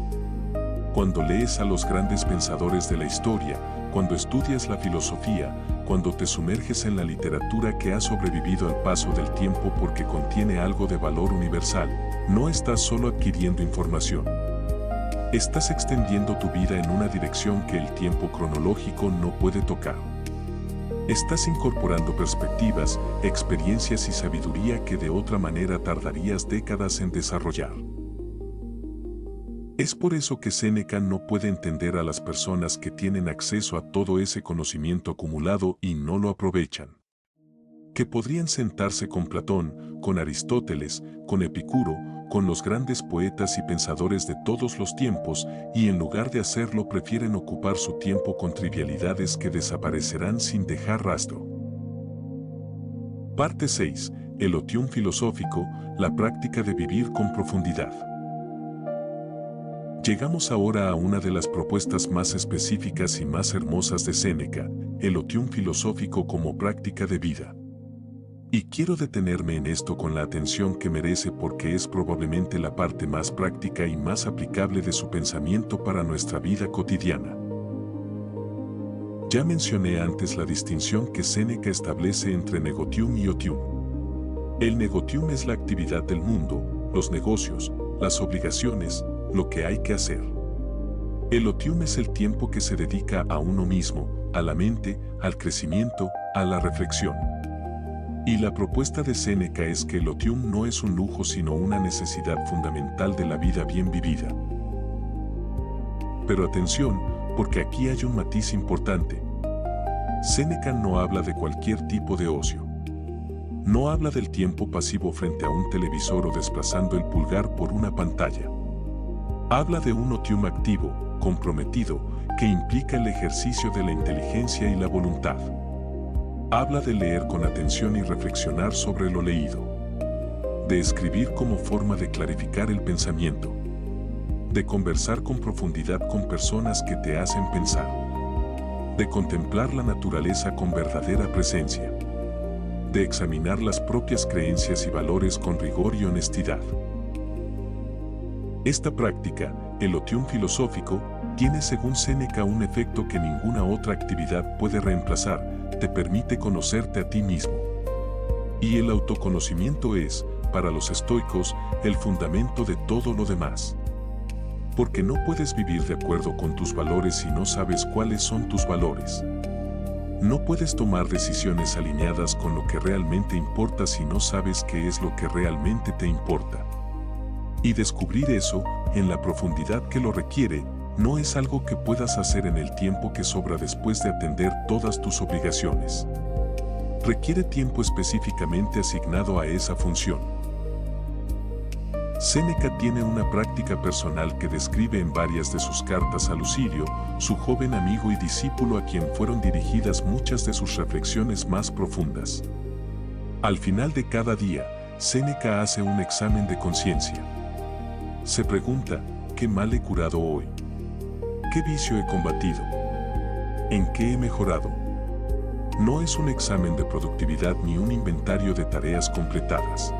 Cuando lees a los grandes pensadores de la historia, cuando estudias la filosofía, cuando te sumerges en la literatura que ha sobrevivido al paso del tiempo porque contiene algo de valor universal, no estás solo adquiriendo información. Estás extendiendo tu vida en una dirección que el tiempo cronológico no puede tocar. Estás incorporando perspectivas, experiencias y sabiduría que de otra manera tardarías décadas en desarrollar. Es por eso que Séneca no puede entender a las personas que tienen acceso a todo ese conocimiento acumulado y no lo aprovechan. que podrían sentarse con Platón, con Aristóteles, con Epicuro, con los grandes poetas y pensadores de todos los tiempos, y en lugar de hacerlo prefieren ocupar su tiempo con trivialidades que desaparecerán sin dejar rastro. Parte 6. El otium filosófico, la práctica de vivir con profundidad. Llegamos ahora a una de las propuestas más específicas y más hermosas de Séneca, el otium filosófico como práctica de vida. Y quiero detenerme en esto con la atención que merece porque es probablemente la parte más práctica y más aplicable de su pensamiento para nuestra vida cotidiana. Ya mencioné antes la distinción que Séneca establece entre negotium y otium. El negotium es la actividad del mundo, los negocios, las obligaciones, lo que hay que hacer. El otium es el tiempo que se dedica a uno mismo, a la mente, al crecimiento, a la reflexión. Y la propuesta de Séneca es que el otium no es un lujo sino una necesidad fundamental de la vida bien vivida. Pero atención, porque aquí hay un matiz importante. Séneca no habla de cualquier tipo de ocio. No habla del tiempo pasivo frente a un televisor o desplazando el pulgar por una pantalla. Habla de un otium activo, comprometido, que implica el ejercicio de la inteligencia y la voluntad. Habla de leer con atención y reflexionar sobre lo leído. De escribir como forma de clarificar el pensamiento. De conversar con profundidad con personas que te hacen pensar. De contemplar la naturaleza con verdadera presencia. De examinar las propias creencias y valores con rigor y honestidad. Esta práctica, el otium filosófico, tiene según Séneca un efecto que ninguna otra actividad puede reemplazar, te permite conocerte a ti mismo. Y el autoconocimiento es, para los estoicos, el fundamento de todo lo demás. Porque no puedes vivir de acuerdo con tus valores si no sabes cuáles son tus valores. No puedes tomar decisiones alineadas con lo que realmente importa si no sabes qué es lo que realmente te importa. Y descubrir eso, en la profundidad que lo requiere, no es algo que puedas hacer en el tiempo que sobra después de atender todas tus obligaciones. Requiere tiempo específicamente asignado a esa función. Séneca tiene una práctica personal que describe en varias de sus cartas a Lucilio, su joven amigo y discípulo a quien fueron dirigidas muchas de sus reflexiones más profundas. Al final de cada día, Séneca hace un examen de conciencia. Se pregunta, ¿qué mal he curado hoy? ¿Qué vicio he combatido? ¿En qué he mejorado? No es un examen de productividad ni un inventario de tareas completadas.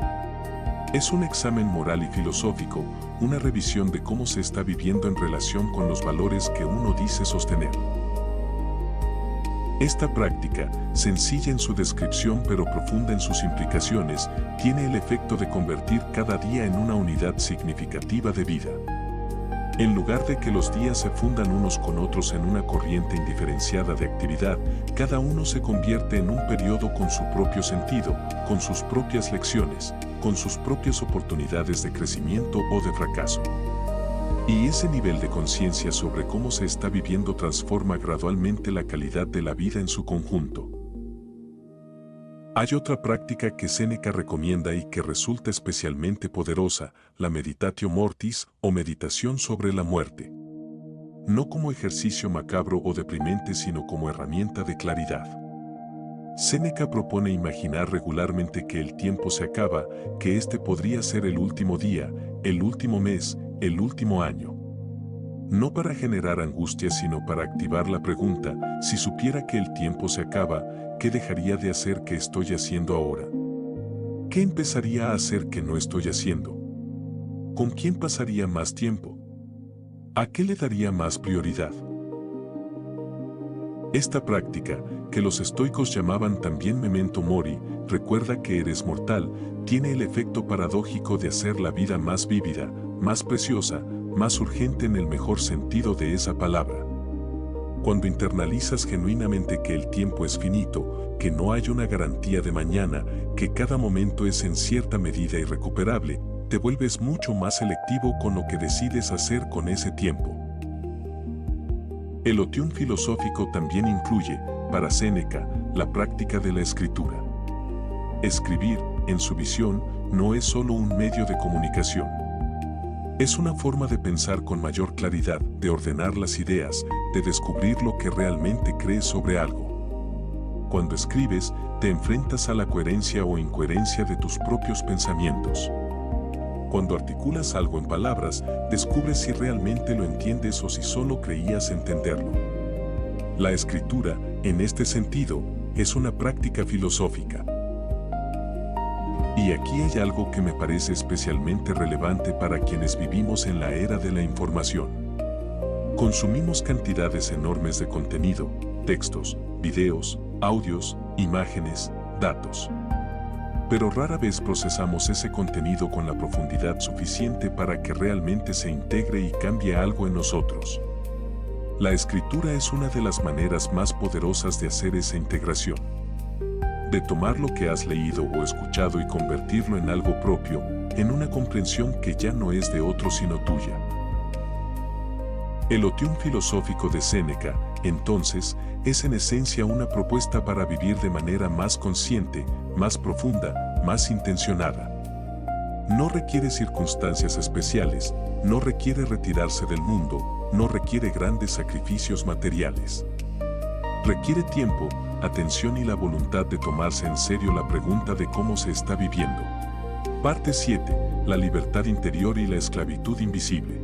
Es un examen moral y filosófico, una revisión de cómo se está viviendo en relación con los valores que uno dice sostener. Esta práctica, sencilla en su descripción pero profunda en sus implicaciones, tiene el efecto de convertir cada día en una unidad significativa de vida. En lugar de que los días se fundan unos con otros en una corriente indiferenciada de actividad, cada uno se convierte en un periodo con su propio sentido, con sus propias lecciones, con sus propias oportunidades de crecimiento o de fracaso. Y ese nivel de conciencia sobre cómo se está viviendo transforma gradualmente la calidad de la vida en su conjunto. Hay otra práctica que Séneca recomienda y que resulta especialmente poderosa, la meditatio mortis o meditación sobre la muerte. No como ejercicio macabro o deprimente sino como herramienta de claridad. Séneca propone imaginar regularmente que el tiempo se acaba, que este podría ser el último día, el último mes, el último año. No para generar angustia sino para activar la pregunta, si supiera que el tiempo se acaba, ¿qué dejaría de hacer que estoy haciendo ahora? ¿Qué empezaría a hacer que no estoy haciendo? ¿Con quién pasaría más tiempo? ¿A qué le daría más prioridad? Esta práctica, que los estoicos llamaban también memento mori, recuerda que eres mortal, tiene el efecto paradójico de hacer la vida más vívida, más preciosa, más urgente en el mejor sentido de esa palabra. Cuando internalizas genuinamente que el tiempo es finito, que no hay una garantía de mañana, que cada momento es en cierta medida irrecuperable, te vuelves mucho más selectivo con lo que decides hacer con ese tiempo. El otium filosófico también incluye, para Séneca, la práctica de la escritura. Escribir, en su visión, no es solo un medio de comunicación. Es una forma de pensar con mayor claridad, de ordenar las ideas, de descubrir lo que realmente crees sobre algo. Cuando escribes, te enfrentas a la coherencia o incoherencia de tus propios pensamientos. Cuando articulas algo en palabras, descubres si realmente lo entiendes o si solo creías entenderlo. La escritura, en este sentido, es una práctica filosófica. Y aquí hay algo que me parece especialmente relevante para quienes vivimos en la era de la información. Consumimos cantidades enormes de contenido, textos, videos, audios, imágenes, datos. Pero rara vez procesamos ese contenido con la profundidad suficiente para que realmente se integre y cambie algo en nosotros. La escritura es una de las maneras más poderosas de hacer esa integración. De tomar lo que has leído o escuchado y convertirlo en algo propio, en una comprensión que ya no es de otro sino tuya. El Otium filosófico de Séneca, entonces, es en esencia una propuesta para vivir de manera más consciente, más profunda, más intencionada. No requiere circunstancias especiales, no requiere retirarse del mundo, no requiere grandes sacrificios materiales. Requiere tiempo, atención y la voluntad de tomarse en serio la pregunta de cómo se está viviendo. Parte 7. La libertad interior y la esclavitud invisible.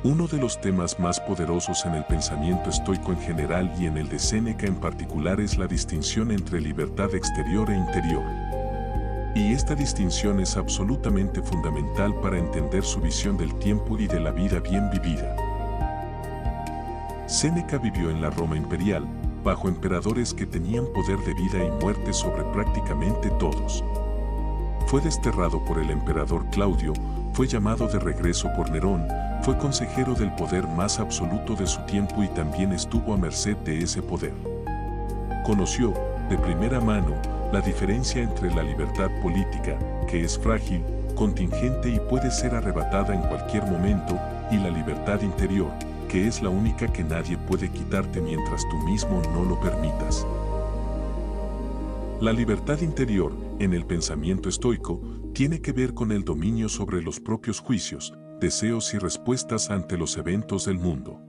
Uno de los temas más poderosos en el pensamiento estoico en general y en el de Séneca en particular es la distinción entre libertad exterior e interior. Y esta distinción es absolutamente fundamental para entender su visión del tiempo y de la vida bien vivida. Séneca vivió en la Roma imperial, bajo emperadores que tenían poder de vida y muerte sobre prácticamente todos. Fue desterrado por el emperador Claudio, fue llamado de regreso por Nerón, fue consejero del poder más absoluto de su tiempo y también estuvo a merced de ese poder. Conoció, de primera mano, la diferencia entre la libertad política, que es frágil, contingente y puede ser arrebatada en cualquier momento, y la libertad interior, que es la única que nadie puede quitarte mientras tú mismo no lo permitas. La libertad interior, en el pensamiento estoico, tiene que ver con el dominio sobre los propios juicios, deseos y respuestas ante los eventos del mundo.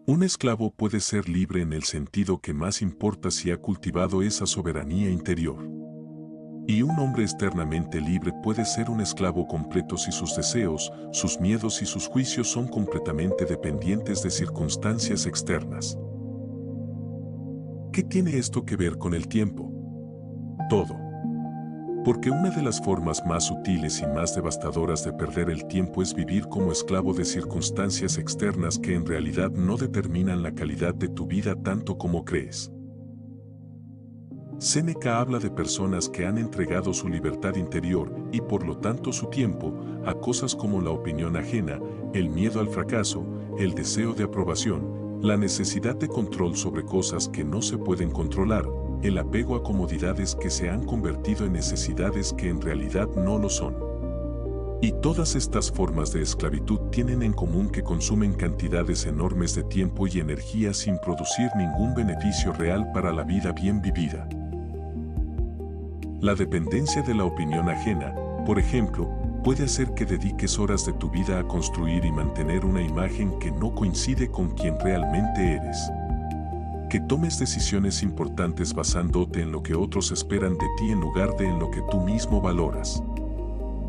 Un esclavo puede ser libre en el sentido que más importa si ha cultivado esa soberanía interior. Y un hombre externamente libre puede ser un esclavo completo si sus deseos, sus miedos y sus juicios son completamente dependientes de circunstancias externas. ¿Qué tiene esto que ver con el tiempo? Todo. Porque una de las formas más sutiles y más devastadoras de perder el tiempo es vivir como esclavo de circunstancias externas que en realidad no determinan la calidad de tu vida tanto como crees. Séneca habla de personas que han entregado su libertad interior y por lo tanto su tiempo a cosas como la opinión ajena, el miedo al fracaso, el deseo de aprobación, la necesidad de control sobre cosas que no se pueden controlar, el apego a comodidades que se han convertido en necesidades que en realidad no lo son. Y todas estas formas de esclavitud tienen en común que consumen cantidades enormes de tiempo y energía sin producir ningún beneficio real para la vida bien vivida. La dependencia de la opinión ajena, por ejemplo, puede hacer que dediques horas de tu vida a construir y mantener una imagen que no coincide con quien realmente eres. Que tomes decisiones importantes basándote en lo que otros esperan de ti en lugar de en lo que tú mismo valoras.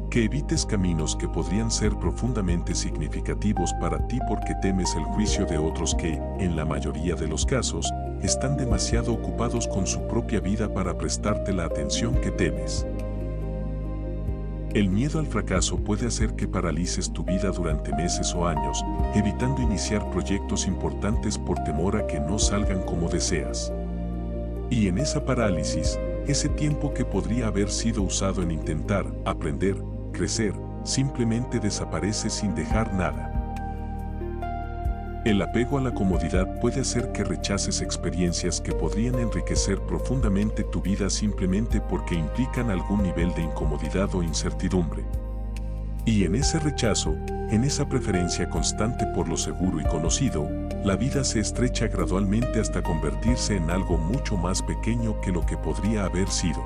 Que evites caminos que podrían ser profundamente significativos para ti porque temes el juicio de otros que, en la mayoría de los casos, están demasiado ocupados con su propia vida para prestarte la atención que temes. El miedo al fracaso puede hacer que paralices tu vida durante meses o años, evitando iniciar proyectos importantes por temor a que no salgan como deseas. Y en esa parálisis, ese tiempo que podría haber sido usado en intentar, aprender, crecer, simplemente desaparece sin dejar nada. El apego a la comodidad puede hacer que rechaces experiencias que podrían enriquecer profundamente tu vida simplemente porque implican algún nivel de incomodidad o incertidumbre. Y en ese rechazo, en esa preferencia constante por lo seguro y conocido, la vida se estrecha gradualmente hasta convertirse en algo mucho más pequeño que lo que podría haber sido.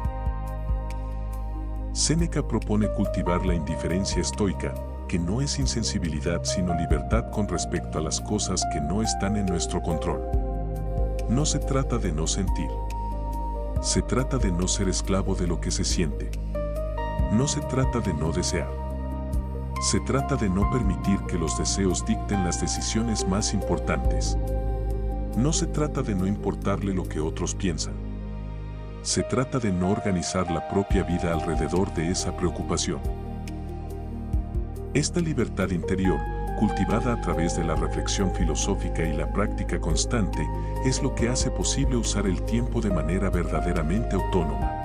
Séneca propone cultivar la indiferencia estoica, que no es insensibilidad sino libertad con respecto a las cosas que no están en nuestro control. No se trata de no sentir. Se trata de no ser esclavo de lo que se siente. No se trata de no desear. Se trata de no permitir que los deseos dicten las decisiones más importantes. No se trata de no importarle lo que otros piensan. Se trata de no organizar la propia vida alrededor de esa preocupación. Esta libertad interior, cultivada a través de la reflexión filosófica y la práctica constante, es lo que hace posible usar el tiempo de manera verdaderamente autónoma.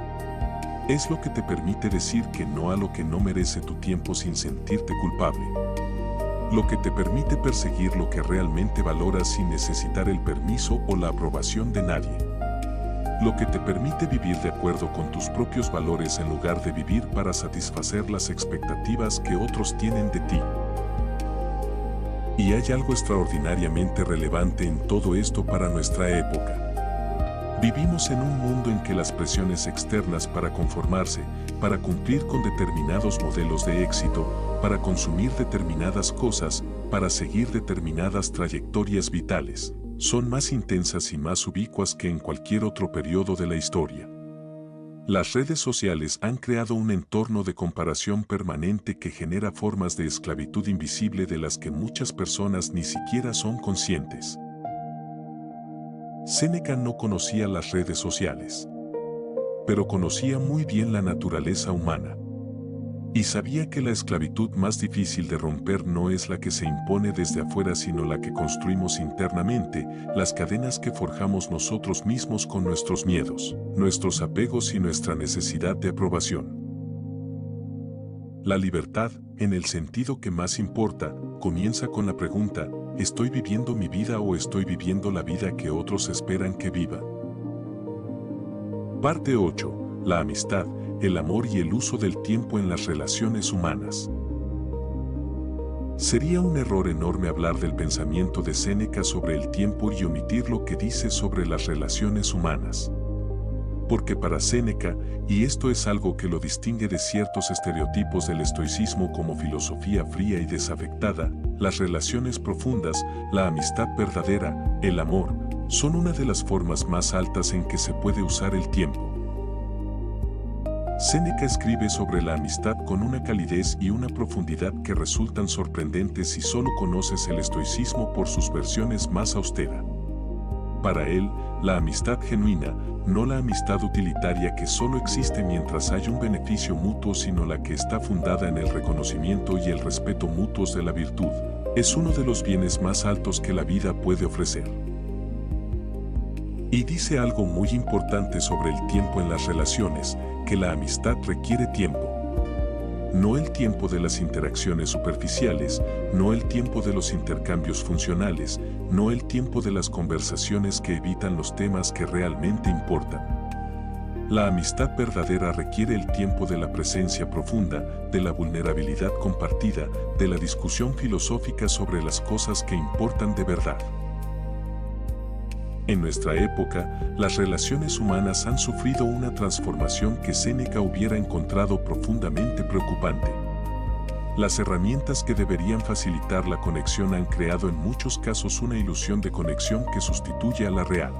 Es lo que te permite decir que no a lo que no merece tu tiempo sin sentirte culpable. Lo que te permite perseguir lo que realmente valoras sin necesitar el permiso o la aprobación de nadie. Lo que te permite vivir de acuerdo con tus propios valores en lugar de vivir para satisfacer las expectativas que otros tienen de ti. Y hay algo extraordinariamente relevante en todo esto para nuestra época. Vivimos en un mundo en que las presiones externas para conformarse, para cumplir con determinados modelos de éxito, para consumir determinadas cosas, para seguir determinadas trayectorias vitales, son más intensas y más ubicuas que en cualquier otro periodo de la historia. Las redes sociales han creado un entorno de comparación permanente que genera formas de esclavitud invisible de las que muchas personas ni siquiera son conscientes. Séneca no conocía las redes sociales, pero conocía muy bien la naturaleza humana. Y sabía que la esclavitud más difícil de romper no es la que se impone desde afuera sino la que construimos internamente, las cadenas que forjamos nosotros mismos con nuestros miedos, nuestros apegos y nuestra necesidad de aprobación. La libertad, en el sentido que más importa, comienza con la pregunta: ¿estoy viviendo mi vida o estoy viviendo la vida que otros esperan que viva? Parte 8. La amistad, el amor y el uso del tiempo en las relaciones humanas. Sería un error enorme hablar del pensamiento de Séneca sobre el tiempo y omitir lo que dice sobre las relaciones humanas. Porque para Séneca, y esto es algo que lo distingue de ciertos estereotipos del estoicismo como filosofía fría y desafectada, las relaciones profundas, la amistad verdadera, el amor, son una de las formas más altas en que se puede usar el tiempo. Séneca escribe sobre la amistad con una calidez y una profundidad que resultan sorprendentes si solo conoces el estoicismo por sus versiones más austeras. Para él, la amistad genuina, no la amistad utilitaria que solo existe mientras hay un beneficio mutuo, sino la que está fundada en el reconocimiento y el respeto mutuos de la virtud, es uno de los bienes más altos que la vida puede ofrecer. Y dice algo muy importante sobre el tiempo en las relaciones, que la amistad requiere tiempo. No el tiempo de las interacciones superficiales, no el tiempo de los intercambios funcionales, no el tiempo de las conversaciones que evitan los temas que realmente importan. La amistad verdadera requiere el tiempo de la presencia profunda, de la vulnerabilidad compartida, de la discusión filosófica sobre las cosas que importan de verdad. En nuestra época, las relaciones humanas han sufrido una transformación que Séneca hubiera encontrado profundamente preocupante. Las herramientas que deberían facilitar la conexión han creado en muchos casos una ilusión de conexión que sustituye a la real.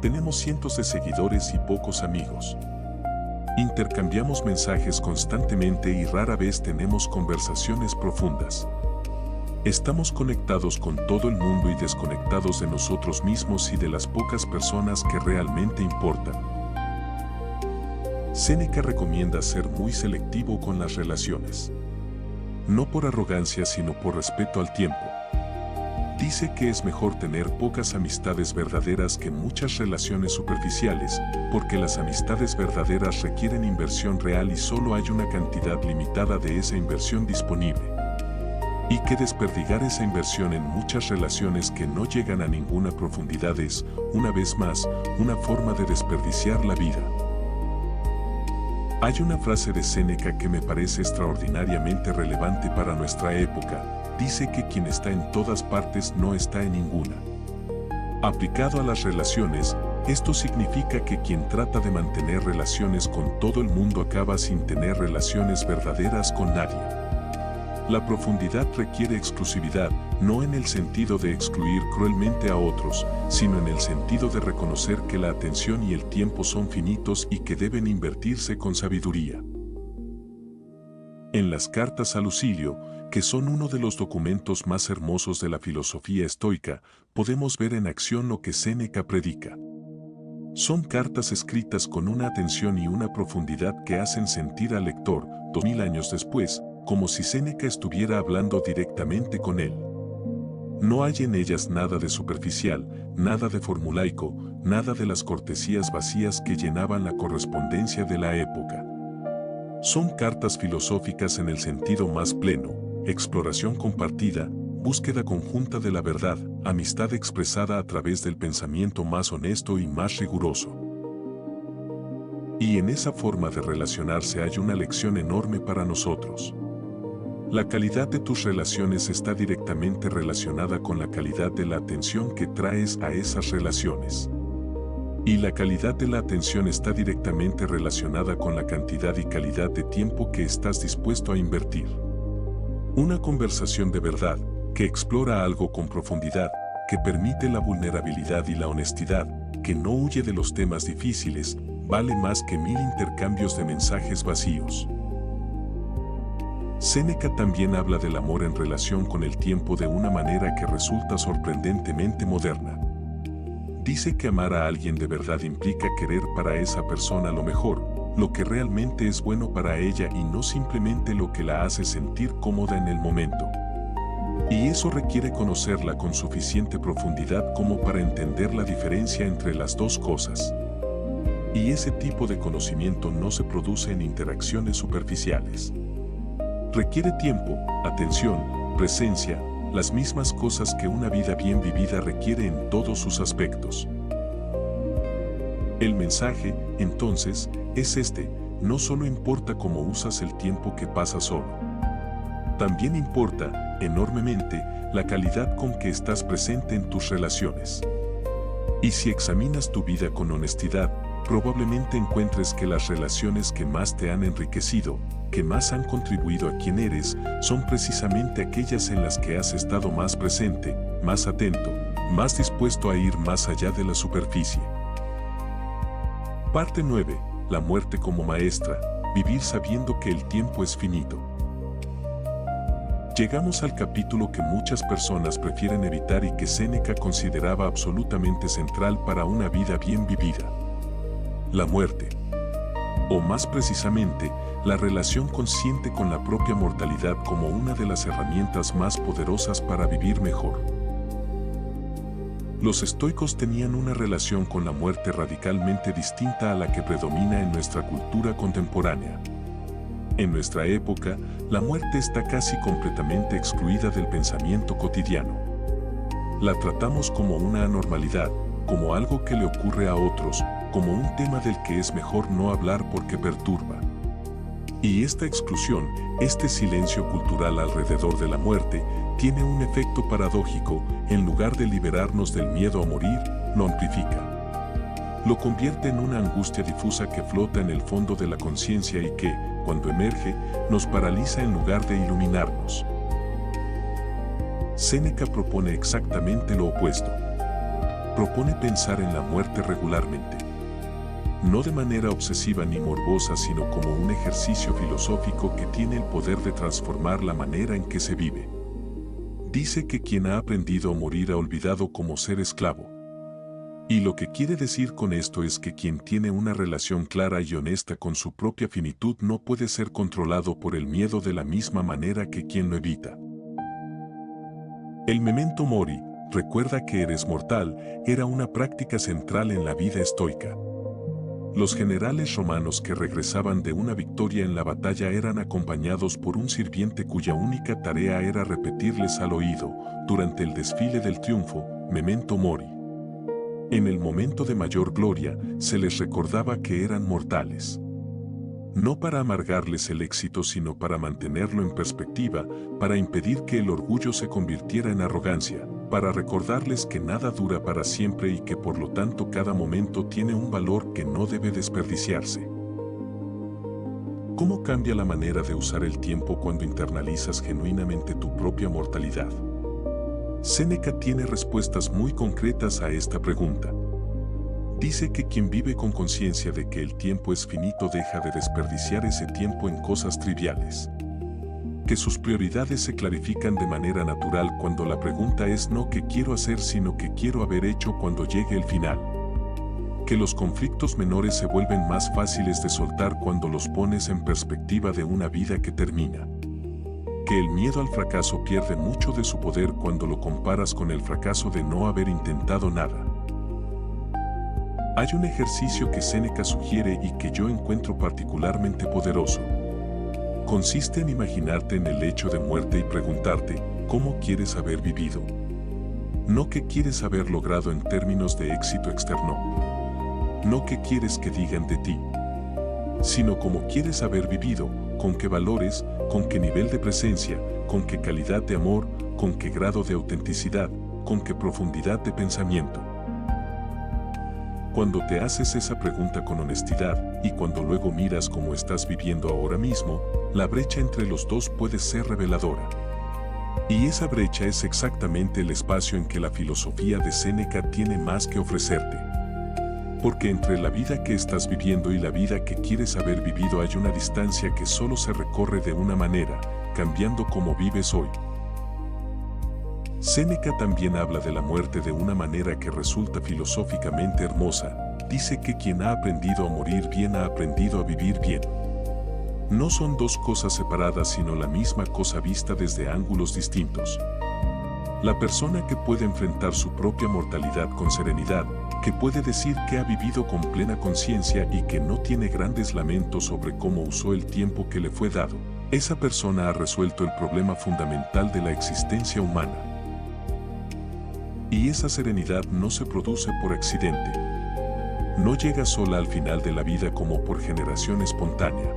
Tenemos cientos de seguidores y pocos amigos. Intercambiamos mensajes constantemente y rara vez tenemos conversaciones profundas. Estamos conectados con todo el mundo y desconectados de nosotros mismos y de las pocas personas que realmente importan. Séneca recomienda ser muy selectivo con las relaciones. No por arrogancia sino por respeto al tiempo. Dice que es mejor tener pocas amistades verdaderas que muchas relaciones superficiales, porque las amistades verdaderas requieren inversión real y solo hay una cantidad limitada de esa inversión disponible. Y que desperdigar esa inversión en muchas relaciones que no llegan a ninguna profundidad es, una vez más, una forma de desperdiciar la vida. Hay una frase de Séneca que me parece extraordinariamente relevante para nuestra época. Dice que quien está en todas partes no está en ninguna. Aplicado a las relaciones, esto significa que quien trata de mantener relaciones con todo el mundo acaba sin tener relaciones verdaderas con nadie. La profundidad requiere exclusividad, no en el sentido de excluir cruelmente a otros, sino en el sentido de reconocer que la atención y el tiempo son finitos y que deben invertirse con sabiduría. En las cartas a Lucilio, que son uno de los documentos más hermosos de la filosofía estoica, podemos ver en acción lo que Séneca predica. Son cartas escritas con una atención y una profundidad que hacen sentir al lector, 2000 años después, como si Séneca estuviera hablando directamente con él. No hay en ellas nada de superficial, nada de formulaico, nada de las cortesías vacías que llenaban la correspondencia de la época. Son cartas filosóficas en el sentido más pleno, exploración compartida, búsqueda conjunta de la verdad, amistad expresada a través del pensamiento más honesto y más riguroso. Y en esa forma de relacionarse hay una lección enorme para nosotros. La calidad de tus relaciones está directamente relacionada con la calidad de la atención que traes a esas relaciones. Y la calidad de la atención está directamente relacionada con la cantidad y calidad de tiempo que estás dispuesto a invertir. Una conversación de verdad, que explora algo con profundidad, que permite la vulnerabilidad y la honestidad, que no huye de los temas difíciles, vale más que 1000 intercambios de mensajes vacíos. Séneca también habla del amor en relación con el tiempo de una manera que resulta sorprendentemente moderna. Dice que amar a alguien de verdad implica querer para esa persona lo mejor, lo que realmente es bueno para ella y no simplemente lo que la hace sentir cómoda en el momento. Y eso requiere conocerla con suficiente profundidad como para entender la diferencia entre las dos cosas. Y ese tipo de conocimiento no se produce en interacciones superficiales. Requiere tiempo, atención, presencia, las mismas cosas que una vida bien vivida requiere en todos sus aspectos. El mensaje, entonces, es este: no solo importa cómo usas el tiempo que pasas solo. También importa, enormemente, la calidad con que estás presente en tus relaciones. Y si examinas tu vida con honestidad, probablemente encuentres que las relaciones que más te han enriquecido, que más han contribuido a quien eres, son precisamente aquellas en las que has estado más presente, más atento, más dispuesto a ir más allá de la superficie. Parte 9. La muerte como maestra, vivir sabiendo que el tiempo es finito. Llegamos al capítulo que muchas personas prefieren evitar y que Séneca consideraba absolutamente central para una vida bien vivida. La muerte. O más precisamente, la relación consciente con la propia mortalidad como una de las herramientas más poderosas para vivir mejor. Los estoicos tenían una relación con la muerte radicalmente distinta a la que predomina en nuestra cultura contemporánea. En nuestra época, la muerte está casi completamente excluida del pensamiento cotidiano. La tratamos como una anormalidad, como algo que le ocurre a otros, como un tema del que es mejor no hablar porque perturba. Y esta exclusión, este silencio cultural alrededor de la muerte, tiene un efecto paradójico: en lugar de liberarnos del miedo a morir, lo amplifica. Lo convierte en una angustia difusa que flota en el fondo de la conciencia y que, cuando emerge, nos paraliza en lugar de iluminarnos. Séneca propone exactamente lo opuesto. Propone pensar en la muerte regularmente. No de manera obsesiva ni morbosa, sino como un ejercicio filosófico que tiene el poder de transformar la manera en que se vive. Dice que quien ha aprendido a morir ha olvidado cómo ser esclavo. Y lo que quiere decir con esto es que quien tiene una relación clara y honesta con su propia finitud no puede ser controlado por el miedo de la misma manera que quien lo evita. El memento mori, recuerda que eres mortal, era una práctica central en la vida estoica. Los generales romanos que regresaban de una victoria en la batalla eran acompañados por un sirviente cuya única tarea era repetirles al oído, durante el desfile del triunfo, memento mori. En el momento de mayor gloria, se les recordaba que eran mortales. No para amargarles el éxito, sino para mantenerlo en perspectiva, para impedir que el orgullo se convirtiera en arrogancia, para recordarles que nada dura para siempre y que por lo tanto cada momento tiene un valor que no debe desperdiciarse. ¿Cómo cambia la manera de usar el tiempo cuando internalizas genuinamente tu propia mortalidad? Séneca tiene respuestas muy concretas a esta pregunta. Dice que quien vive con conciencia de que el tiempo es finito deja de desperdiciar ese tiempo en cosas triviales. Que sus prioridades se clarifican de manera natural cuando la pregunta es no qué quiero hacer sino qué quiero haber hecho cuando llegue el final. Que los conflictos menores se vuelven más fáciles de soltar cuando los pones en perspectiva de una vida que termina. Que el miedo al fracaso pierde mucho de su poder cuando lo comparas con el fracaso de no haber intentado nada. Hay un ejercicio que Séneca sugiere y que yo encuentro particularmente poderoso. Consiste en imaginarte en el lecho de muerte y preguntarte, ¿cómo quieres haber vivido? No qué quieres haber logrado en términos de éxito externo. No qué quieres que digan de ti. Sino cómo quieres haber vivido, con qué valores, con qué nivel de presencia, con qué calidad de amor, con qué grado de autenticidad, con qué profundidad de pensamiento. Cuando te haces esa pregunta con honestidad y cuando luego miras cómo estás viviendo ahora mismo, la brecha entre los dos puede ser reveladora. Y esa brecha es exactamente el espacio en que la filosofía de Séneca tiene más que ofrecerte. Porque entre la vida que estás viviendo y la vida que quieres haber vivido hay una distancia que solo se recorre de una manera, cambiando cómo vives hoy. Séneca también habla de la muerte de una manera que resulta filosóficamente hermosa. Dice que quien ha aprendido a morir bien ha aprendido a vivir bien. No son dos cosas separadas sino la misma cosa vista desde ángulos distintos. La persona que puede enfrentar su propia mortalidad con serenidad, que puede decir que ha vivido con plena conciencia y que no tiene grandes lamentos sobre cómo usó el tiempo que le fue dado, esa persona ha resuelto el problema fundamental de la existencia humana. Y esa serenidad no se produce por accidente. No llega sola al final de la vida como por generación espontánea.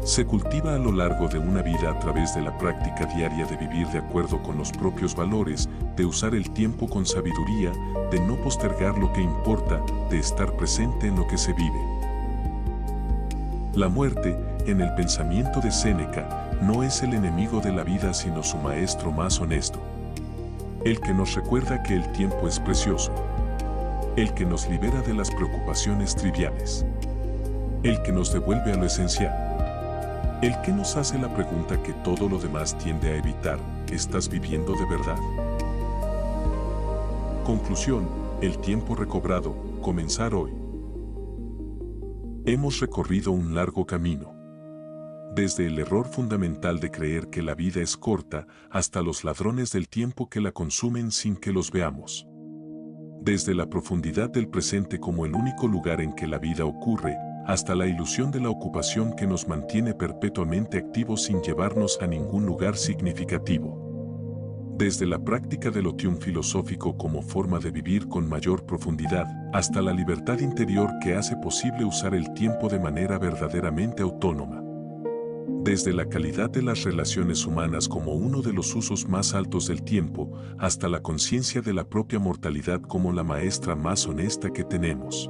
Se cultiva a lo largo de una vida a través de la práctica diaria de vivir de acuerdo con los propios valores, de usar el tiempo con sabiduría, de no postergar lo que importa, de estar presente en lo que se vive. La muerte, en el pensamiento de Séneca, no es el enemigo de la vida sino su maestro más honesto. El que nos recuerda que el tiempo es precioso. El que nos libera de las preocupaciones triviales. El que nos devuelve a lo esencial. El que nos hace la pregunta que todo lo demás tiende a evitar: ¿estás viviendo de verdad? Conclusión: el tiempo recobrado, comenzar hoy. Hemos recorrido un largo camino. Desde el error fundamental de creer que la vida es corta, hasta los ladrones del tiempo que la consumen sin que los veamos. Desde la profundidad del presente como el único lugar en que la vida ocurre, hasta la ilusión de la ocupación que nos mantiene perpetuamente activos sin llevarnos a ningún lugar significativo. Desde la práctica del otium filosófico como forma de vivir con mayor profundidad, hasta la libertad interior que hace posible usar el tiempo de manera verdaderamente autónoma. Desde la calidad de las relaciones humanas como uno de los usos más altos del tiempo, hasta la conciencia de la propia mortalidad como la maestra más honesta que tenemos.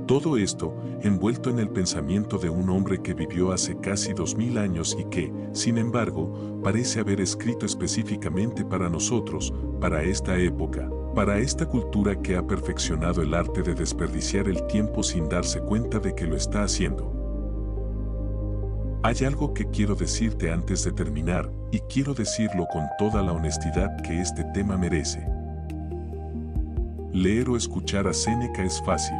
Todo esto, envuelto en el pensamiento de un hombre que vivió hace casi 2000 años y que, sin embargo, parece haber escrito específicamente para nosotros, para esta época, para esta cultura que ha perfeccionado el arte de desperdiciar el tiempo sin darse cuenta de que lo está haciendo. Hay algo que quiero decirte antes de terminar, y quiero decirlo con toda la honestidad que este tema merece. Leer o escuchar a Séneca es fácil.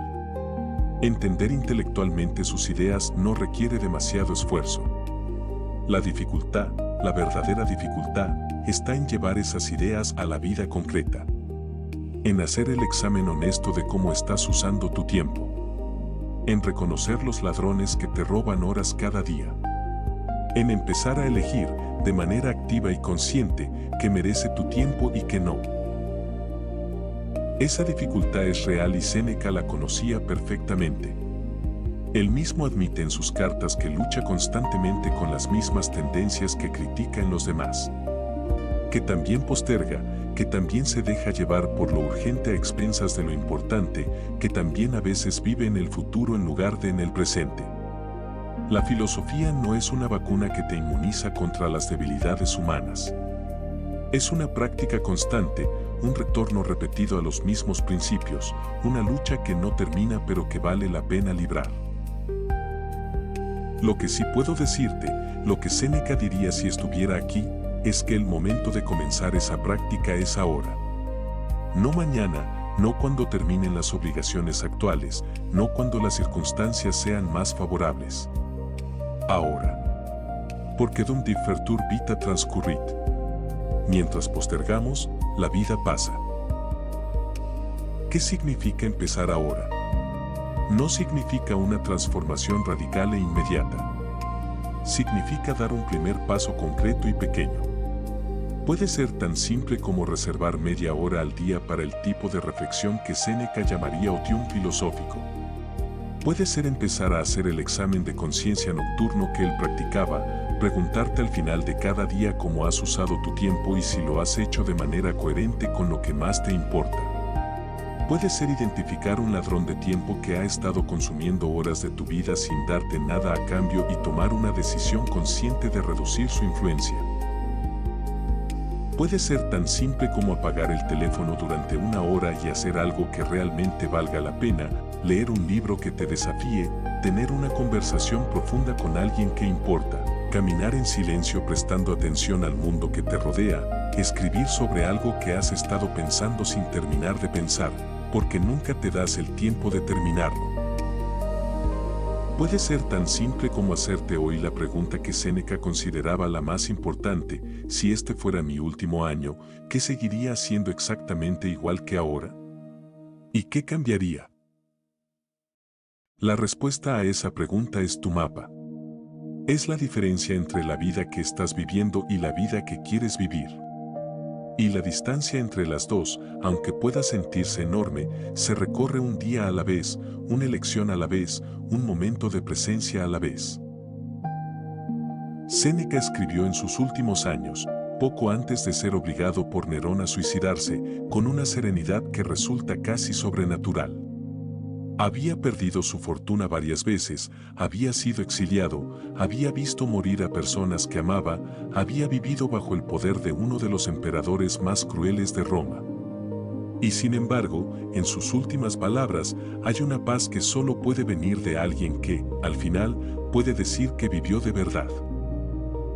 Entender intelectualmente sus ideas no requiere demasiado esfuerzo. La dificultad, la verdadera dificultad, está en llevar esas ideas a la vida concreta. En hacer el examen honesto de cómo estás usando tu tiempo. En reconocer los ladrones que te roban horas cada día. En empezar a elegir, de manera activa y consciente, qué merece tu tiempo y qué no. Esa dificultad es real y Séneca la conocía perfectamente. Él mismo admite en sus cartas que lucha constantemente con las mismas tendencias que critica en los demás. Que también posterga, que también se deja llevar por lo urgente a expensas de lo importante, que también a veces vive en el futuro en lugar de en el presente. La filosofía no es una vacuna que te inmuniza contra las debilidades humanas. Es una práctica constante, un retorno repetido a los mismos principios, una lucha que no termina pero que vale la pena librar. Lo que sí puedo decirte, lo que Séneca diría si estuviera aquí, es que el momento de comenzar esa práctica es ahora. No mañana, no cuando terminen las obligaciones actuales, no cuando las circunstancias sean más favorables. Ahora. Porque dum differtur vita transcurrit. Mientras postergamos, la vida pasa. ¿Qué significa empezar ahora? No significa una transformación radical e inmediata. Significa dar un primer paso concreto y pequeño. Puede ser tan simple como reservar media hora al día para el tipo de reflexión que Séneca llamaría otium filosófico. Puede ser empezar a hacer el examen de conciencia nocturno que él practicaba, preguntarte al final de cada día cómo has usado tu tiempo y si lo has hecho de manera coherente con lo que más te importa. Puede ser identificar un ladrón de tiempo que ha estado consumiendo horas de tu vida sin darte nada a cambio y tomar una decisión consciente de reducir su influencia. Puede ser tan simple como apagar el teléfono durante una hora y hacer algo que realmente valga la pena, leer un libro que te desafíe, tener una conversación profunda con alguien que importa, caminar en silencio prestando atención al mundo que te rodea, escribir sobre algo que has estado pensando sin terminar de pensar, porque nunca te das el tiempo de terminarlo. Puede ser tan simple como hacerte hoy la pregunta que Séneca consideraba la más importante: si este fuera mi último año, ¿qué seguiría haciendo exactamente igual que ahora? ¿Y qué cambiaría? La respuesta a esa pregunta es tu mapa. Es la diferencia entre la vida que estás viviendo y la vida que quieres vivir. Y la distancia entre las dos, aunque pueda sentirse enorme, se recorre un día a la vez, una elección a la vez, un momento de presencia a la vez. Séneca escribió en sus últimos años, poco antes de ser obligado por Nerón a suicidarse, con una serenidad que resulta casi sobrenatural. Había perdido su fortuna varias veces, había sido exiliado, había visto morir a personas que amaba, había vivido bajo el poder de uno de los emperadores más crueles de Roma. Y sin embargo, en sus últimas palabras, hay una paz que solo puede venir de alguien que, al final, puede decir que vivió de verdad.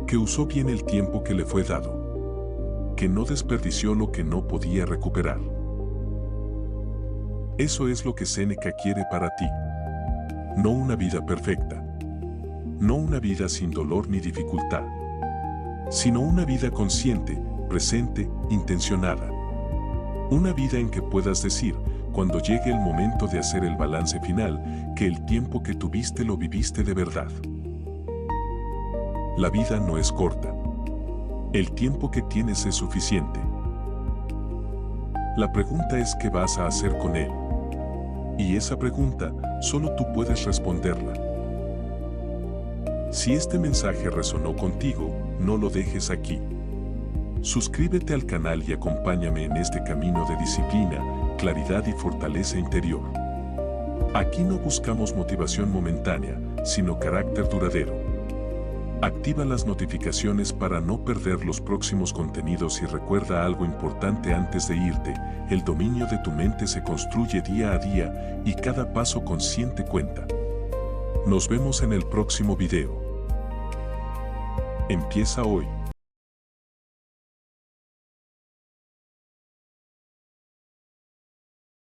Que usó bien el tiempo que le fue dado. Que no desperdició lo que no podía recuperar. Eso es lo que Séneca quiere para ti. No una vida perfecta. No una vida sin dolor ni dificultad. Sino una vida consciente, presente, intencionada. Una vida en que puedas decir, cuando llegue el momento de hacer el balance final, que el tiempo que tuviste lo viviste de verdad. La vida no es corta. El tiempo que tienes es suficiente. La pregunta es ¿qué vas a hacer con él? Y esa pregunta, solo tú puedes responderla. Si este mensaje resonó contigo, no lo dejes aquí. Suscríbete al canal y acompáñame en este camino de disciplina, claridad y fortaleza interior. Aquí no buscamos motivación momentánea, sino carácter duradero. Activa las notificaciones para no perder los próximos contenidos y recuerda algo importante antes de irte: el dominio de tu mente se construye día a día y cada paso consciente cuenta. Nos vemos en el próximo video. Empieza hoy.